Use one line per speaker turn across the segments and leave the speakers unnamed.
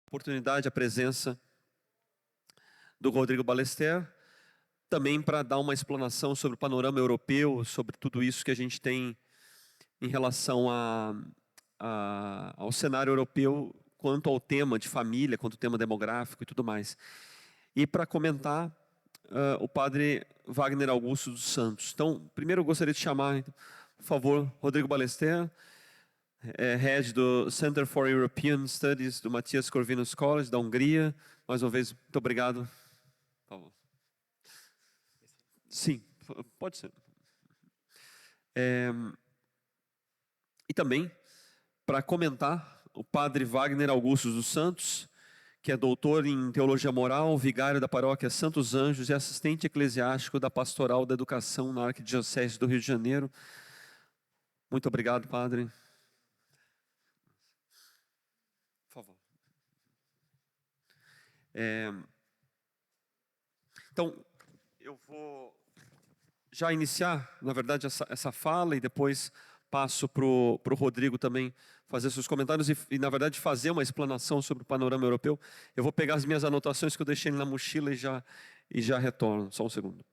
oportunidade, a presença do Rodrigo Ballester, também para dar uma explanação sobre o panorama europeu, sobre tudo isso que a gente tem em relação ao cenário europeu, quanto ao tema de família, quanto ao tema demográfico e tudo mais. E para comentar, o padre Wagner Augusto dos Santos. Então, primeiro eu gostaria de chamar, por favor, Rodrigo Ballester, head do Center for European Studies do Matthias Corvinus College, da Hungria. Mais uma vez, muito obrigado. Por favor. Sim, pode ser. E também, para comentar, o padre Wagner Augusto dos Santos, que é doutor em Teologia Moral, vigário da paróquia Santos Anjos e assistente eclesiástico da Pastoral da Educação na Arquidiocese do Rio de Janeiro. Muito obrigado, padre. Por favor. Então, eu vou já iniciar, na verdade, essa fala e depois passo para o Rodrigo também fazer seus comentários e, na verdade, fazer uma explanação sobre o panorama europeu. Eu vou pegar as minhas anotações que eu deixei na mochila e já retorno. Só um segundo.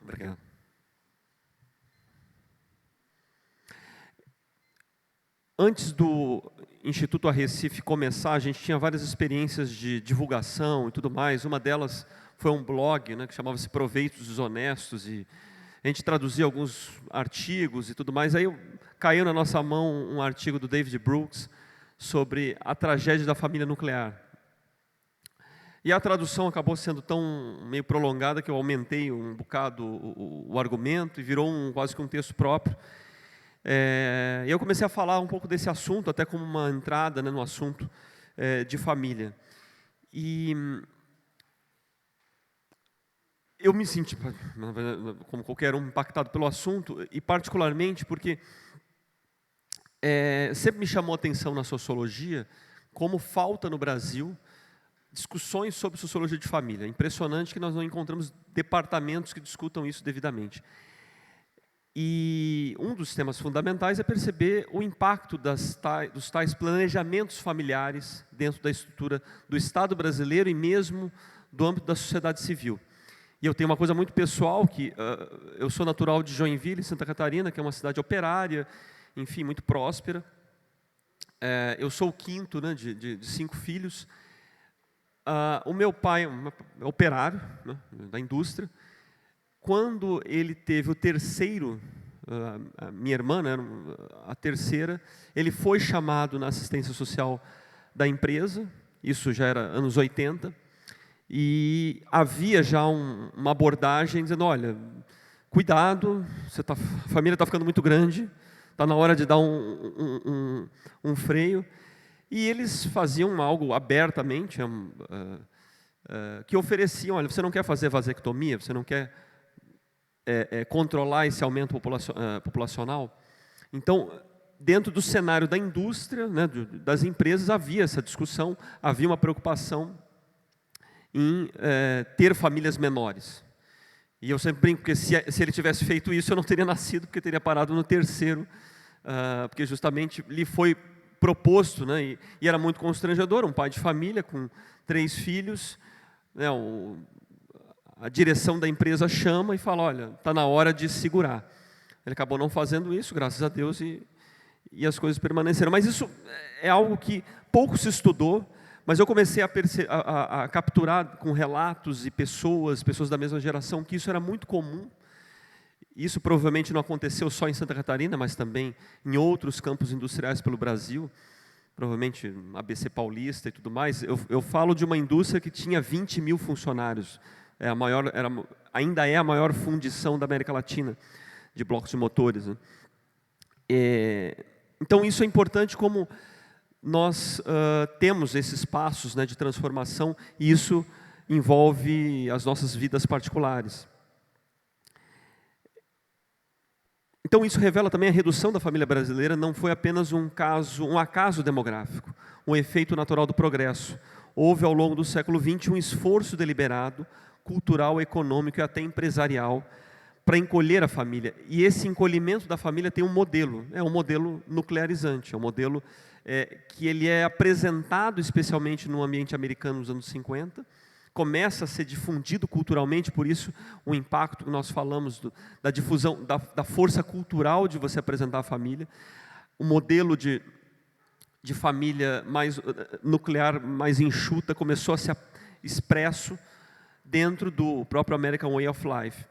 Obrigado. Antes do Instituto Arrecife começar, a gente tinha várias experiências de divulgação e tudo mais. Uma delas foi um blog, né, que chamava-se Proveitos Desonestos, e a gente traduzia alguns artigos e tudo mais. Aí caiu na nossa mão um artigo do David Brooks sobre a tragédia da família nuclear. E a tradução acabou sendo tão meio prolongada que eu aumentei um bocado o argumento e virou quase que um texto próprio. E eu comecei a falar um pouco desse assunto, até como uma entrada, né, no assunto de família. E eu me senti, como qualquer um, impactado pelo assunto, e particularmente porque sempre me chamou a atenção na sociologia como falta no Brasil discussões sobre sociologia de família. É impressionante que nós não encontramos departamentos que discutam isso devidamente. E um dos temas fundamentais é perceber o impacto dos tais planejamentos familiares dentro da estrutura do Estado brasileiro e mesmo do âmbito da sociedade civil. E eu tenho uma coisa muito pessoal, que eu sou natural de Joinville, Santa Catarina, que é uma cidade operária, enfim, muito próspera. Eu sou o quinto, né, de 5 filhos. O meu pai é operário, né, da indústria. Quando ele teve o terceiro, a minha irmã, né, a terceira, ele foi chamado na assistência social da empresa, isso já era anos 80, e havia já uma abordagem dizendo, olha, cuidado, a família está ficando muito grande, está na hora de dar um freio. E eles faziam algo abertamente, que ofereciam, olha, você não quer fazer vasectomia, você não quer controlar esse aumento populacional? Então, dentro do cenário da indústria, né, das empresas, havia essa discussão, havia uma preocupação em ter famílias menores. E eu sempre brinco que se ele tivesse feito isso, eu não teria nascido, porque teria parado no terceiro, porque justamente lhe foi proposto, né, e era muito constrangedor, um pai de família com 3 filhos, né, a direção da empresa chama e fala, olha, está na hora de segurar. Ele acabou não fazendo isso, graças a Deus, e as coisas permaneceram. Mas isso é algo que pouco se estudou, mas eu comecei a capturar com relatos e pessoas da mesma geração, que isso era muito comum. Isso provavelmente não aconteceu só em Santa Catarina, mas também em outros campos industriais pelo Brasil, provavelmente ABC Paulista e tudo mais. Eu falo de uma indústria que tinha 20 mil funcionários, ainda é a maior fundição da América Latina de blocos de motores, né? Então isso é importante, como nós temos esses passos, né, de transformação, e isso envolve as nossas vidas particulares. Então isso revela também a redução da família brasileira não foi apenas um acaso demográfico, um efeito natural do progresso. houve ao longo do século XX um esforço deliberado, cultural, econômico e até empresarial para encolher a família. E esse encolhimento da família tem um modelo, é um modelo nuclearizante, é um modelo que ele é apresentado especialmente no ambiente americano nos anos 50, começa a ser difundido culturalmente, por isso o impacto que nós falamos da difusão, da força cultural de você apresentar a família, o modelo de família mais nuclear, mais enxuta, começou a ser expresso dentro do próprio American Way of Life.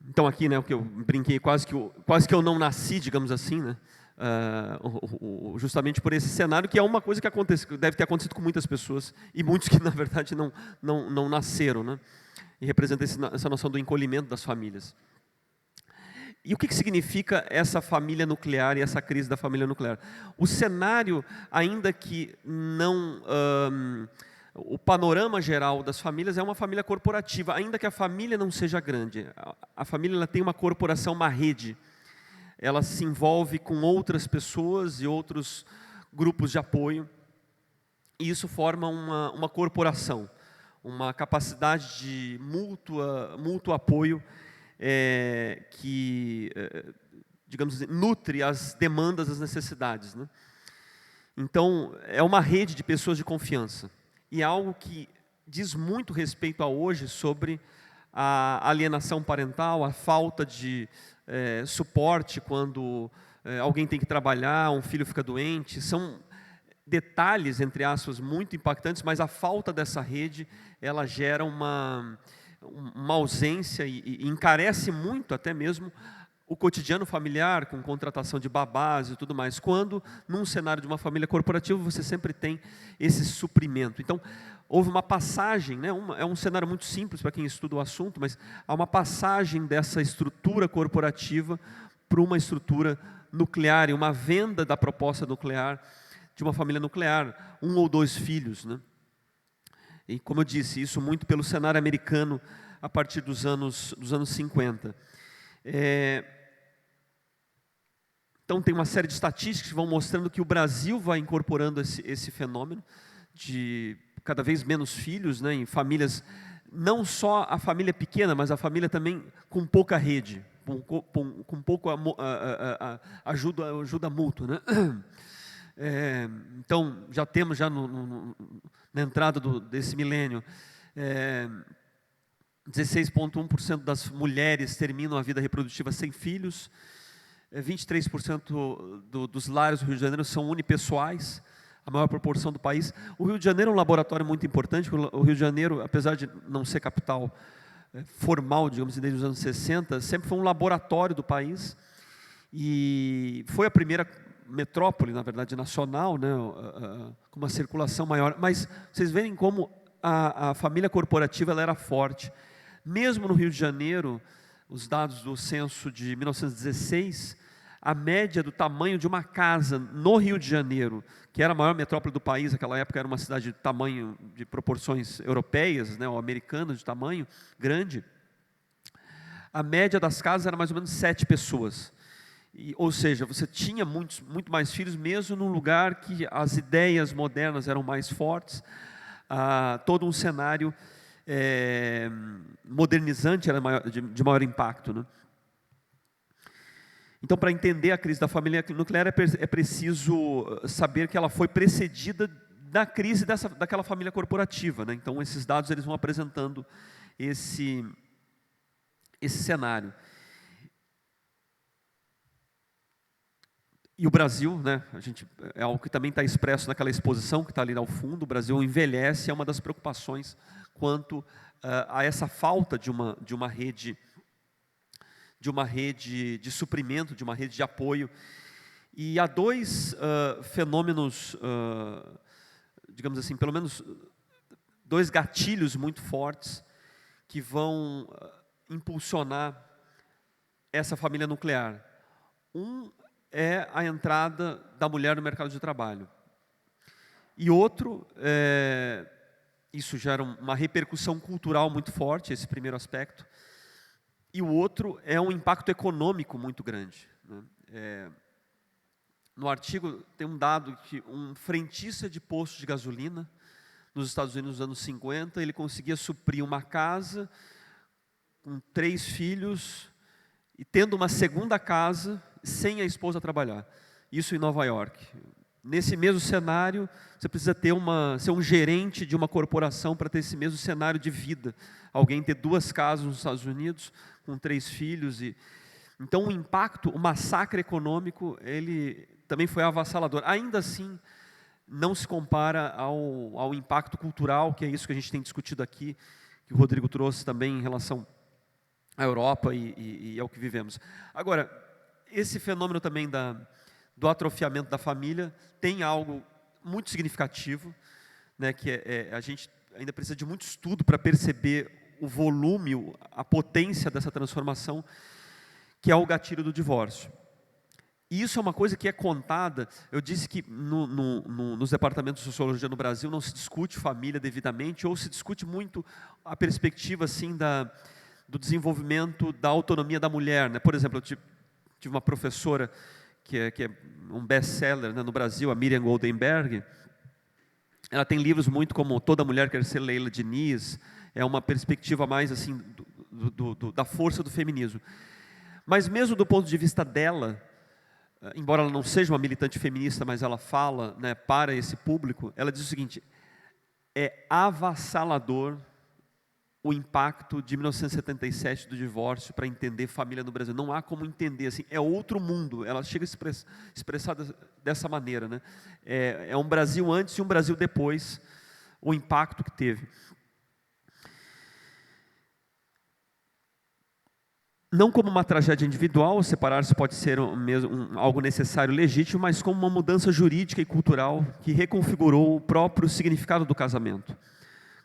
Então aqui, né, o que eu brinquei, quase que eu não nasci, digamos assim, né, justamente por esse cenário, que é uma coisa que deve ter acontecido com muitas pessoas, e muitos que, na verdade, não nasceram, né, e representa essa noção do encolhimento das famílias. E o que significa essa família nuclear e essa crise da família nuclear? O cenário, ainda que não... o panorama geral das famílias é uma família corporativa, ainda que a família não seja grande. A família ela tem uma corporação, uma rede. Ela se envolve com outras pessoas e outros grupos de apoio. E isso forma uma corporação, uma capacidade de mútuo apoio que, digamos assim, nutre as demandas, as necessidades, né? Então, é uma rede de pessoas de confiança. E é algo que diz muito respeito a hoje sobre a alienação parental, a falta de suporte quando alguém tem que trabalhar, um filho fica doente. São detalhes, entre aspas, muito impactantes, mas a falta dessa rede, ela gera uma ausência e encarece muito até mesmo o cotidiano familiar, com contratação de babás e tudo mais, quando num cenário de uma família corporativa você sempre tem esse suprimento. Então, houve uma passagem, né, é um cenário muito simples para quem estuda o assunto, mas há uma passagem dessa estrutura corporativa para uma estrutura nuclear, e uma venda da proposta nuclear, de uma família nuclear, 1 ou 2 filhos, né? E, como eu disse, isso muito pelo cenário americano a partir dos anos 50. Então, tem uma série de estatísticas que vão mostrando que o Brasil vai incorporando esse fenômeno de cada vez menos filhos, né, em famílias, não só a família pequena, mas a família também com pouca rede, com pouco ajuda mútua, né? Então, já temos na entrada desse milênio, 16,1% das mulheres terminam a vida reprodutiva sem filhos, 23% dos lares do Rio de Janeiro são unipessoais, a maior proporção do país. O Rio de Janeiro é um laboratório muito importante, o Rio de Janeiro, apesar de não ser capital formal, digamos assim, desde os anos 60, sempre foi um laboratório do país, e foi a primeira metrópole, na verdade, nacional, né, com uma circulação maior. Mas vocês veem como a família corporativa ela era forte. Mesmo no Rio de Janeiro, os dados do censo de 1916, a média do tamanho de uma casa no Rio de Janeiro, que era a maior metrópole do país, naquela época era uma cidade de tamanho, de proporções europeias, né, ou americanas, de tamanho grande, a média das casas era mais ou menos 7 pessoas. Ou seja, você tinha muito mais filhos, mesmo num lugar que as ideias modernas eram mais fortes, todo um cenário modernizante era de maior impacto, né? Então, para entender a crise da família nuclear, é preciso saber que ela foi precedida da crise daquela família corporativa, né? Então, esses dados eles vão apresentando esse cenário. E o Brasil, né, é algo que também está expresso naquela exposição que está ali ao fundo. O Brasil envelhece, é uma das preocupações quanto a essa falta de uma rede de suprimento, de uma rede de apoio. E há 2 fenômenos, digamos assim, pelo menos 2 gatilhos muito fortes que vão impulsionar essa família nuclear. Um é a entrada da mulher no mercado de trabalho. E outro, isso gera uma repercussão cultural muito forte, esse primeiro aspecto. E o outro é um impacto econômico muito grande, né? no artigo tem um dado que um frentista de posto de gasolina, nos Estados Unidos nos anos 50, ele conseguia suprir uma casa com 3 filhos e tendo uma segunda casa sem a esposa trabalhar. Isso em Nova York. Nesse mesmo cenário, você precisa ser um gerente de uma corporação para ter esse mesmo cenário de vida. Alguém ter 2 casas nos Estados Unidos, com 3 filhos. Então, o impacto, o massacre econômico, ele também foi avassalador. Ainda assim, não se compara ao impacto cultural, que é isso que a gente tem discutido aqui, que o Rodrigo trouxe também em relação à Europa e ao que vivemos. Agora, esse fenômeno também do atrofiamento da família tem algo muito significativo, né, que a gente ainda precisa de muito estudo para perceber o volume, a potência dessa transformação, que é o gatilho do divórcio. E isso é uma coisa que é contada. Eu disse que nos departamentos de sociologia no Brasil não se discute família devidamente, ou se discute muito a perspectiva assim, do desenvolvimento da autonomia da mulher, né? Por exemplo, eu tive uma professora que é um best-seller, né, no Brasil, a Miriam Goldenberg. Ela tem livros muito como Toda Mulher Quer Ser Leila Diniz, é uma perspectiva mais assim, da força do feminismo. Mas mesmo do ponto de vista dela, embora ela não seja uma militante feminista, mas ela fala, né, para esse público, ela diz o seguinte: é avassalador o impacto de 1977 do divórcio para entender família no Brasil. Não há como entender, assim, é outro mundo. Ela chega a expressar dessa maneira, né? É um Brasil antes e um Brasil depois, o impacto que teve. Não como uma tragédia individual, separar-se pode ser algo necessário, legítimo, mas como uma mudança jurídica e cultural que reconfigurou o próprio significado do casamento.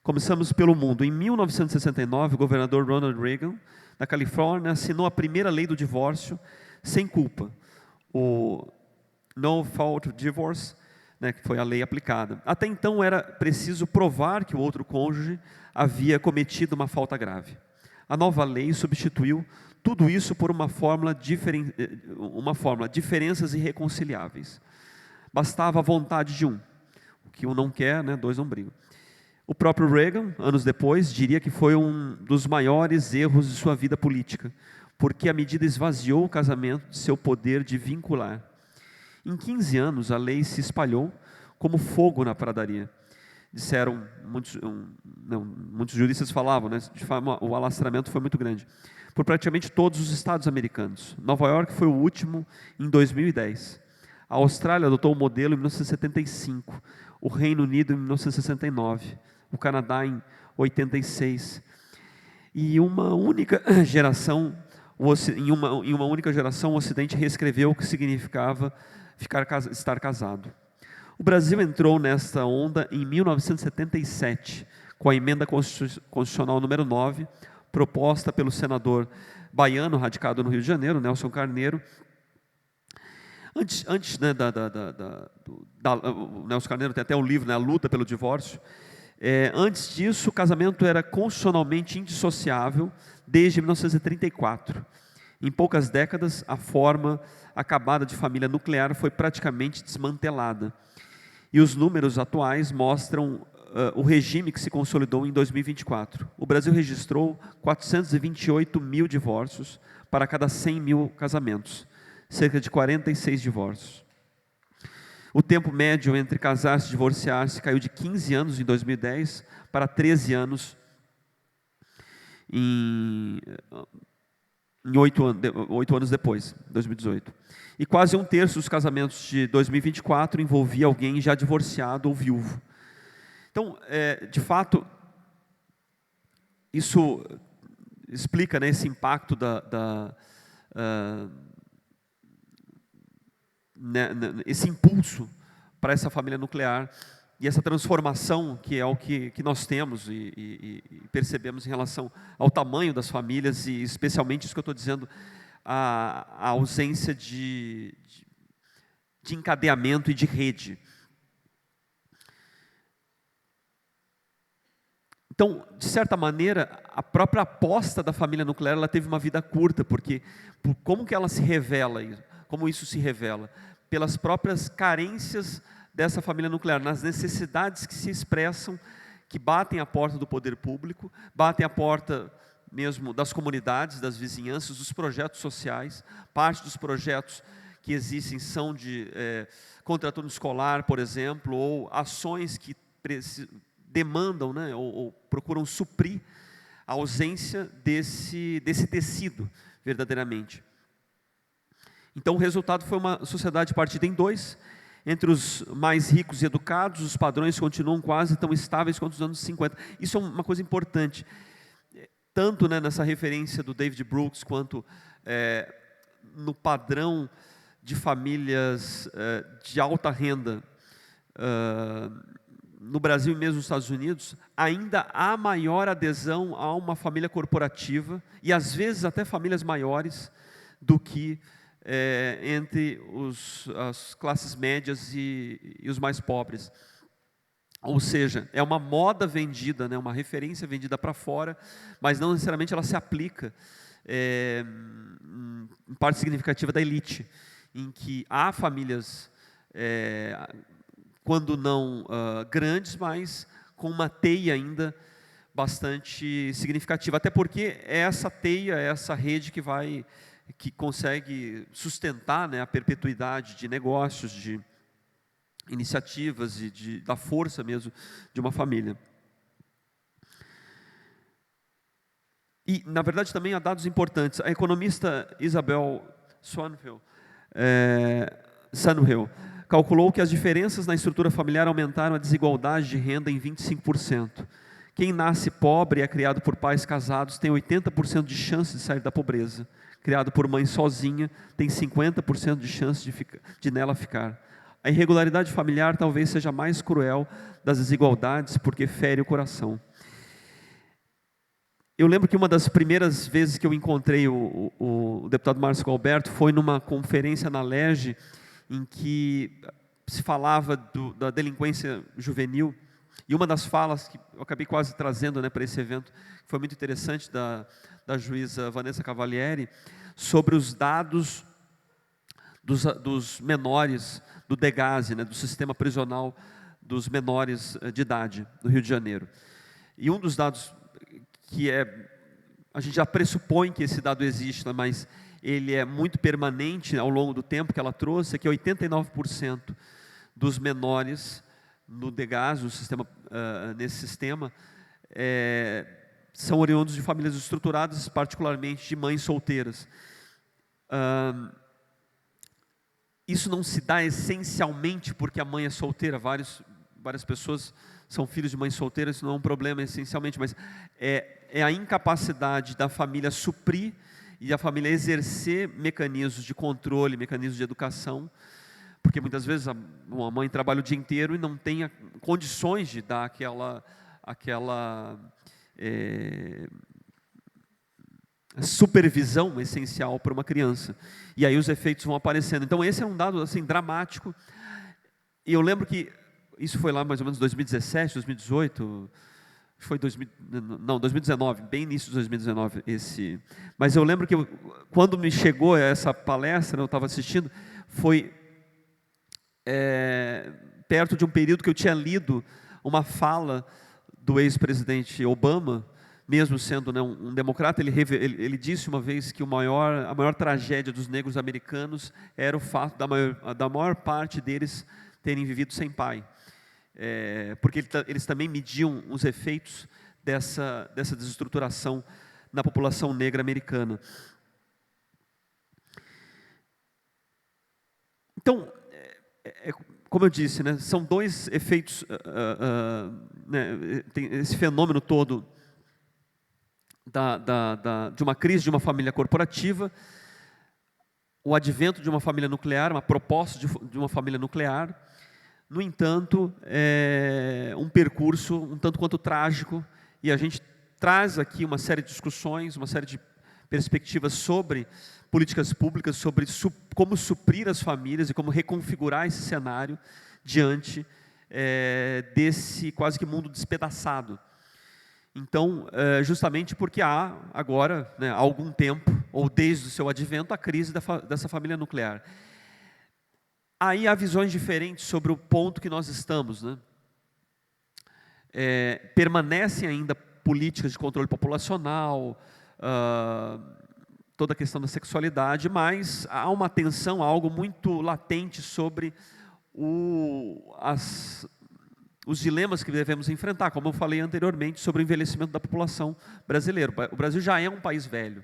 Começamos pelo mundo. Em 1969, o governador Ronald Reagan, da Califórnia, assinou a primeira lei do divórcio sem culpa, o No Fault Divorce, né, que foi a lei aplicada. Até então era preciso provar que o outro cônjuge havia cometido uma falta grave. A nova lei substituiu tudo isso por uma fórmula diferenças irreconciliáveis. Bastava a vontade de um. O que um não quer, né, 2 não brigam. O próprio Reagan, anos depois, diria que foi um dos maiores erros de sua vida política, porque a medida esvaziou o casamento de seu poder de vincular. Em 15 anos, a lei se espalhou como fogo na pradaria. Disseram, muitos juristas falavam, né, de forma, o alastramento foi muito grande, por praticamente todos os estados americanos. Nova York foi o último em 2010. A Austrália adotou o modelo em 1975, o Reino Unido em 1969, o Canadá em 86. E uma única geração, em uma única geração, o Ocidente reescreveu o que significava estar casado. O Brasil entrou nesta onda em 1977, com a emenda constitucional número 9, proposta pelo senador baiano, radicado no Rio de Janeiro, Nelson Carneiro. Antes, né, o Nelson Carneiro tem até um livro, né, A Luta pelo Divórcio. Antes disso, o casamento era constitucionalmente indissociável desde 1934. Em poucas décadas, a forma acabada de família nuclear foi praticamente desmantelada. E os números atuais mostram o regime que se consolidou em 2024. O Brasil registrou 428 mil divórcios para cada 100 mil casamentos, cerca de 46 divórcios. O tempo médio entre casar-se e divorciar-se caiu de 15 anos em 2010 para 13 anos em 8 anos depois, 2018. E quase 1/3 dos casamentos de 2024 envolvia alguém já divorciado ou viúvo. Então, de fato, isso explica, né, esse impacto esse impulso para essa família nuclear e essa transformação que é o que nós temos e percebemos em relação ao tamanho das famílias e especialmente isso que eu estou dizendo, a ausência de encadeamento e de rede. Então, de certa maneira, a própria aposta da família nuclear ela teve uma vida curta, porque como que ela se revela, como isso se revela? pelas próprias carências dessa família nuclear, nas necessidades que se expressam, que batem a porta do poder público, batem a porta mesmo das comunidades, das vizinhanças, dos projetos sociais. Parte dos projetos que existem são de contraturno escolar, por exemplo, ou ações que demandam, né, ou procuram suprir a ausência desse tecido, verdadeiramente. Então, o resultado foi uma sociedade partida em dois. Entre os mais ricos e educados, os padrões continuam quase tão estáveis quanto os anos 50. Isso é uma coisa importante, tanto, né, nessa referência do David Brooks, quanto no padrão de famílias de alta renda, no Brasil e mesmo nos Estados Unidos, ainda há maior adesão a uma família corporativa, e às vezes até famílias maiores, do que entre as classes médias e os mais pobres. Ou seja, é uma moda vendida, né, uma referência vendida para fora, mas não necessariamente ela se aplica em parte significativa da elite, em que há famílias, quando não grandes, mas com uma teia ainda bastante significativa. Até porque é essa teia, é essa rede que consegue sustentar, né, a perpetuidade de negócios, de iniciativas e da força mesmo de uma família. E, na verdade, também há dados importantes. A economista Isabel Swanhill calculou que as diferenças na estrutura familiar aumentaram a desigualdade de renda em 25%. Quem nasce pobre e é criado por pais casados tem 80% de chance de sair da pobreza. Criado por mãe sozinha, tem 50% de chance de nela ficar. A irregularidade familiar talvez seja a mais cruel das desigualdades, porque fere o coração. Eu lembro que uma das primeiras vezes que eu encontrei o deputado Márcio Alberto foi numa conferência na LERJ, em que se falava da delinquência juvenil, e uma das falas que eu acabei quase trazendo, né, para esse evento, que foi muito interessante, da juíza Vanessa Cavalieri, sobre os dados dos menores do DEGASE, né, do sistema prisional dos menores de idade do Rio de Janeiro. E um dos dados que a gente já pressupõe que esse dado existe, né, mas ele é muito permanente ao longo do tempo, que ela trouxe, é que 89% dos menores no DEGASE, nesse sistema, são oriundos de famílias estruturadas, particularmente de mães solteiras. Isso não se dá essencialmente porque a mãe é solteira. Várias pessoas são filhos de mães solteiras, isso não é um problema essencialmente, mas é a incapacidade da família suprir e a família exercer mecanismos de controle, mecanismos de educação, porque muitas vezes uma mãe trabalha o dia inteiro e não tem condições de dar aquela supervisão essencial para uma criança. E aí os efeitos vão aparecendo. Então esse é um dado assim dramático. E eu lembro que isso foi lá mais ou menos 2017, 2018, foi 2019, bem início de 2019 esse. Mas eu lembro que quando me chegou essa palestra, eu estava assistindo, foi perto de um período que eu tinha lido uma fala do ex-presidente Obama, mesmo sendo, né, um democrata. Ele disse uma vez que a maior tragédia dos negros americanos era o fato da maior parte deles terem vivido sem pai. Porque eles também mediam os efeitos dessa desestruturação na população negra americana. Então, como eu disse, né, são dois efeitos, né, tem esse fenômeno todo de uma crise de uma família corporativa, o advento de uma família nuclear, uma proposta de uma família nuclear. No entanto, um percurso um tanto quanto trágico, e a gente traz aqui uma série de discussões, uma série de perspectivas sobre políticas públicas, sobre como suprir as famílias e como reconfigurar esse cenário diante desse quase que mundo despedaçado. Então, justamente porque há agora, né, há algum tempo, ou desde o seu advento, a crise dessa família nuclear. Aí há visões diferentes sobre o ponto que nós estamos, né? Permanecem ainda políticas de controle populacional, toda a questão da sexualidade, mas há uma tensão, algo muito latente sobre os dilemas que devemos enfrentar, como eu falei anteriormente, sobre o envelhecimento da população brasileira. O Brasil já é um país velho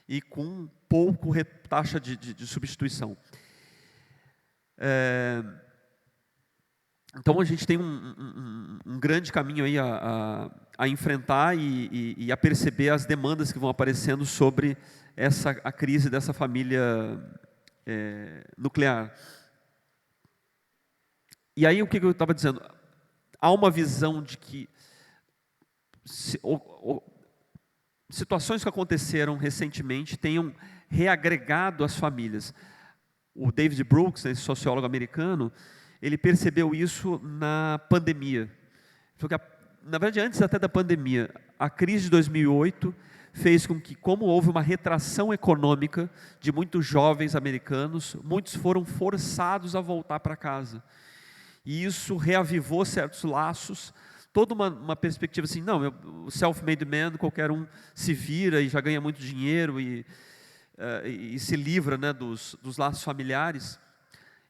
e com pouco taxa de substituição. Então a gente tem um grande caminho aí a enfrentar e a perceber as demandas que vão aparecendo sobre a crise dessa família nuclear. E aí o que eu estava dizendo? Há uma visão de que situações que aconteceram recentemente tenham reagregado as famílias. O David Brooks, esse sociólogo americano, ele percebeu isso na pandemia. Na verdade, antes até da pandemia, a crise de 2008 fez com que, como houve uma retração econômica de muitos jovens americanos, muitos foram forçados a voltar para casa. E isso reavivou certos laços, toda uma perspectiva assim, não, o self-made man, qualquer um se vira e já ganha muito dinheiro e se livra, né, dos laços familiares.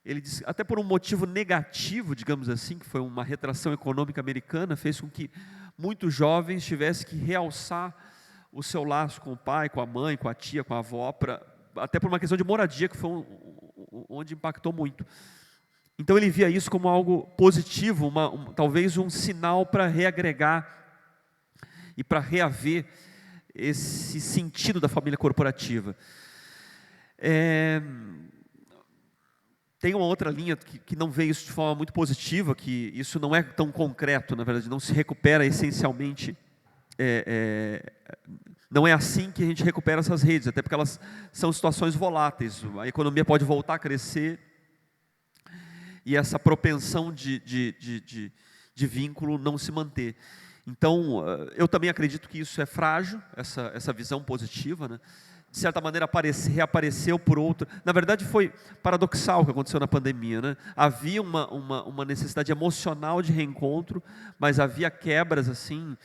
Ele diz, até por um motivo negativo, digamos assim, que foi uma retração econômica americana, fez com que muitos jovens tivessem que realçar o seu laço com o pai, com a mãe, com a tia, com a avó, até por uma questão de moradia, que foi onde impactou muito. Então ele via isso como algo positivo, talvez um sinal para reagregar e para reaver esse sentido da família corporativa. Tem uma outra linha que não vê isso de forma muito positiva, que isso não é tão concreto, na verdade, não se recupera essencialmente. Não é assim que a gente recupera essas redes, até porque elas são situações voláteis. A economia pode voltar a crescer e essa propensão de vínculo não se manter. Então, eu também acredito que isso é frágil, essa visão positiva, né? De certa maneira reapareceu por outro. Na verdade, foi paradoxal o que aconteceu na pandemia, né? Havia uma necessidade emocional de reencontro, mas havia quebras assim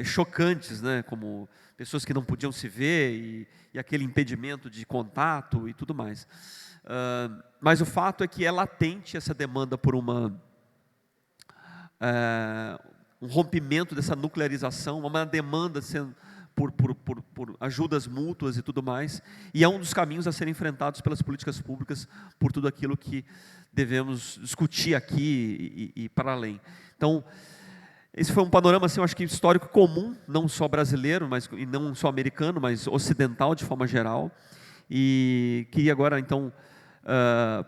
chocantes, né? Como pessoas que não podiam se ver e aquele impedimento de contato e tudo mais. Mas o fato é que é latente essa demanda por um rompimento dessa nuclearização, uma demanda sendo por ajudas mútuas e tudo mais, e é um dos caminhos a serem enfrentados pelas políticas públicas, por tudo aquilo que devemos discutir aqui e para além. Então, esse foi um panorama, assim, eu acho que histórico comum, não só brasileiro, e não só americano, mas ocidental de forma geral. E queria agora, então,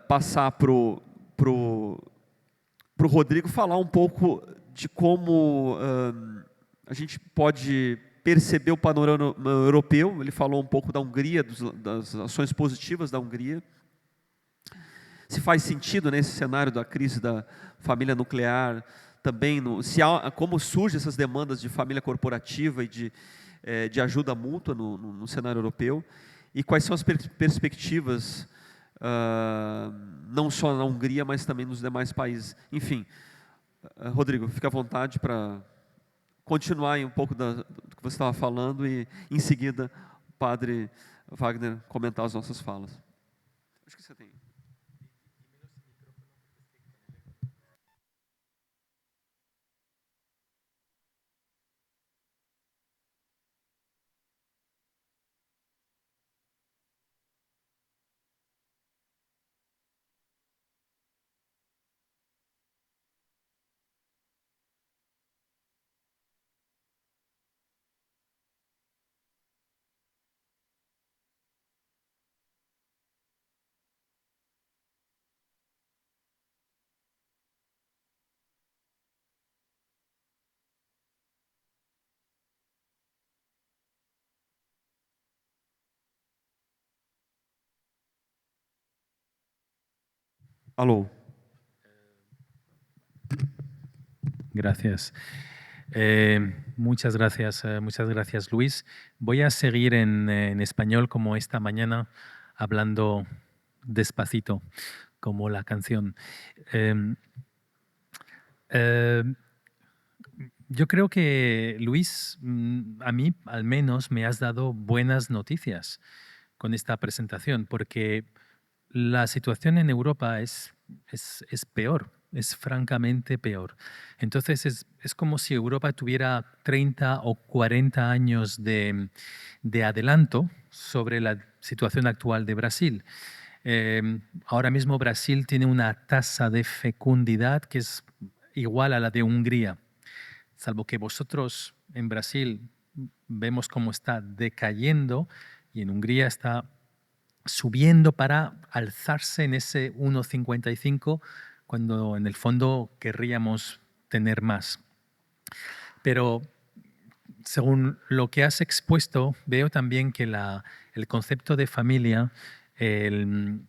passar para o Rodrigo falar um pouco de como a gente pode perceber o panorama europeu. Ele falou um pouco da Hungria, das ações positivas da Hungria. Se faz sentido nesse cenário da crise da família nuclear, também como surgem essas demandas de família corporativa e de ajuda mútua no cenário europeu, e quais são as perspectivas, não só na Hungria, mas também nos demais países. Enfim, Rodrigo, fica à vontade para continuar um pouco do que você estava falando e, em seguida, o padre Wagner comentar as nossas falas. Acho que você tem. Alô.
Gracias. Muchas gracias, Luis. Voy a seguir en español como esta mañana, hablando despacito. como la canción. Em, eh, yo creo que, Luis, a mí al menos me has dado buenas noticias con esta presentación, porque la situación en Europa es peor, es francamente peor. Entonces es como si Europa tuviera 30 o 40 años de adelanto sobre la situación actual de Brasil. Ahora mismo Brasil tiene una tasa de fecundidad que es igual a la de Hungría, salvo que vosotros en Brasil vemos cómo está decayendo y en Hungría está subiendo para alzarse en ese 1,55 cuando en el fondo querríamos tener más. Pero según lo que has expuesto, veo también que el concepto de familia,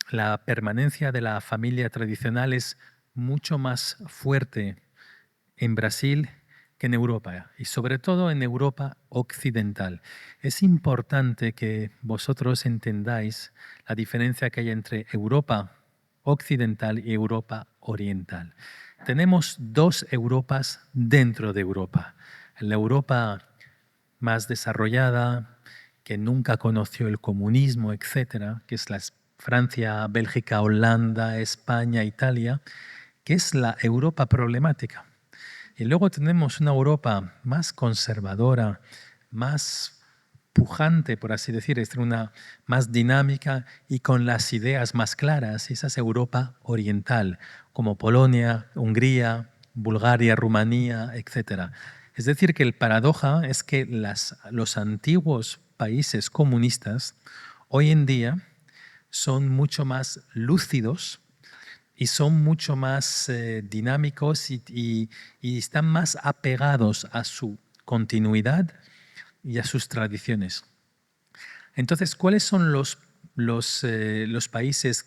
la permanencia de la familia tradicional es mucho más fuerte en Brasil que en Europa, y sobre todo en Europa occidental. Es importante que vosotros entendáis la diferencia que hay entre Europa occidental y Europa oriental. Tenemos dos Europas dentro de Europa. La Europa más desarrollada, que nunca conoció el comunismo, etcétera, que es Francia, Bélgica, Holanda, España, Italia, que es la Europa problemática. Y luego tenemos una Europa más conservadora, más pujante, por así decir, es una más dinámica y con las ideas más claras. Esa es Europa oriental, como Polonia, Hungría, Bulgaria, Rumanía, etc. Es decir, que el paradoja es que los antiguos países comunistas hoy en día son mucho más lúcidos y son mucho más dinámicos y están más apegados a su continuidad y a sus tradiciones. Entonces, ¿cuáles son los países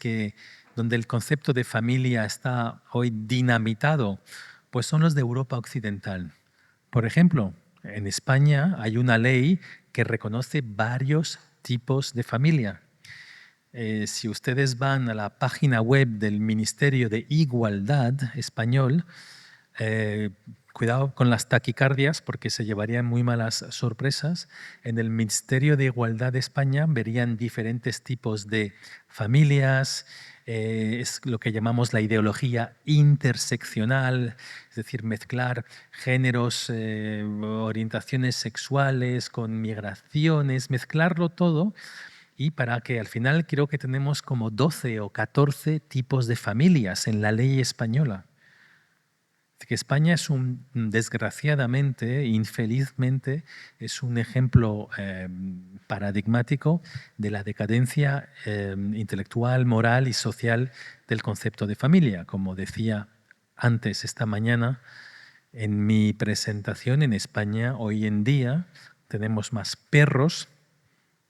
donde el concepto de familia está hoy dinamitado? Pues son los de Europa occidental. Por ejemplo, en España hay una ley que reconoce varios tipos de familia. Si ustedes van a la página web del Ministerio de Igualdad español, cuidado con las taquicardias porque se llevarían muy malas sorpresas. En el Ministerio de Igualdad de España verían diferentes tipos de familias, es lo que llamamos la ideología interseccional, es decir, mezclar géneros, orientaciones sexuales con migraciones, mezclarlo todo. Y para que al final creo que tenemos como 12 o 14 tipos de familias en la ley española. Que España es desgraciadamente, infelizmente, es un ejemplo paradigmático de la decadencia intelectual, moral y social del concepto de familia. Como decía antes esta mañana en mi presentación, en España hoy en día tenemos más perros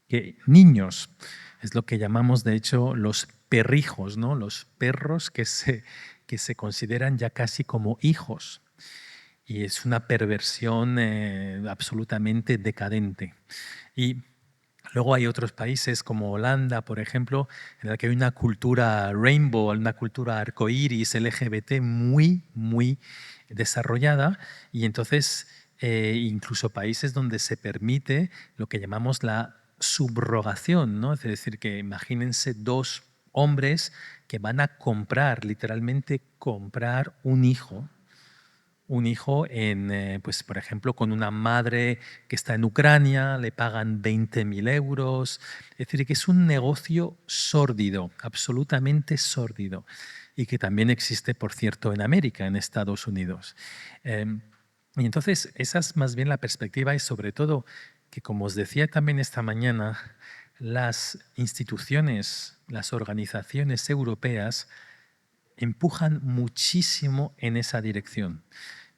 que niños. Es lo que llamamos, de hecho, los perrijos, ¿no? Los perros que se consideran ya casi como hijos. Y es una perversión absolutamente decadente. Y luego hay otros países como Holanda, por ejemplo, en el que hay una cultura rainbow, una cultura arcoíris, LGBT muy, muy desarrollada. Y entonces, incluso países donde se permite lo que llamamos la subrogación, ¿no? Es decir, que imagínense dos hombres que van a comprar, literalmente comprar un hijo pues, por ejemplo, con una madre que está en Ucrania, le pagan 20.000 euros. Es decir, que es un negocio sórdido, absolutamente sórdido, y que también existe, por cierto, en América, en Estados Unidos. Y entonces, esa es más bien la perspectiva y sobre todo que, como os decía también esta mañana, las instituciones, las organizaciones europeas empujan muchísimo en esa dirección.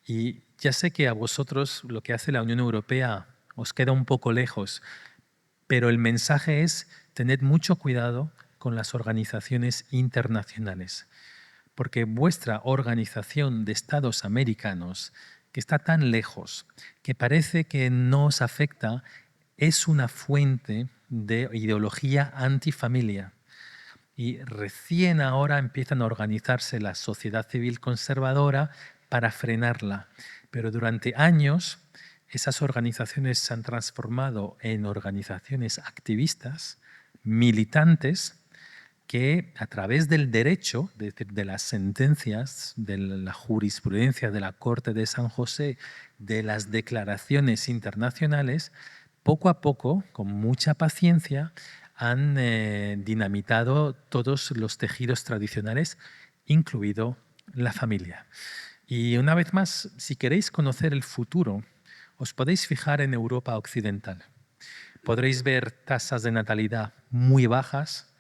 Y ya sé que a vosotros lo que hace la Unión Europea os queda un poco lejos, pero el mensaje es tened mucho cuidado con las organizaciones internacionales, porque vuestra organización de Estados americanos, que está tan lejos, que parece que no os afecta, es una fuente de ideología antifamilia. y recién ahora empiezan a organizarse la sociedad civil conservadora para frenarla. Pero durante años esas organizaciones se han transformado en organizaciones activistas, militantes, que a través del derecho, de las sentencias, de la jurisprudencia de la Corte de San José, de las declaraciones internacionales, poco a poco, con mucha paciencia, han dinamitado todos los tejidos tradicionales, incluido la familia. Y una vez más, si queréis conocer el futuro, os podéis fijar en Europa occidental. Podréis ver tasas de natalidad muy bajas,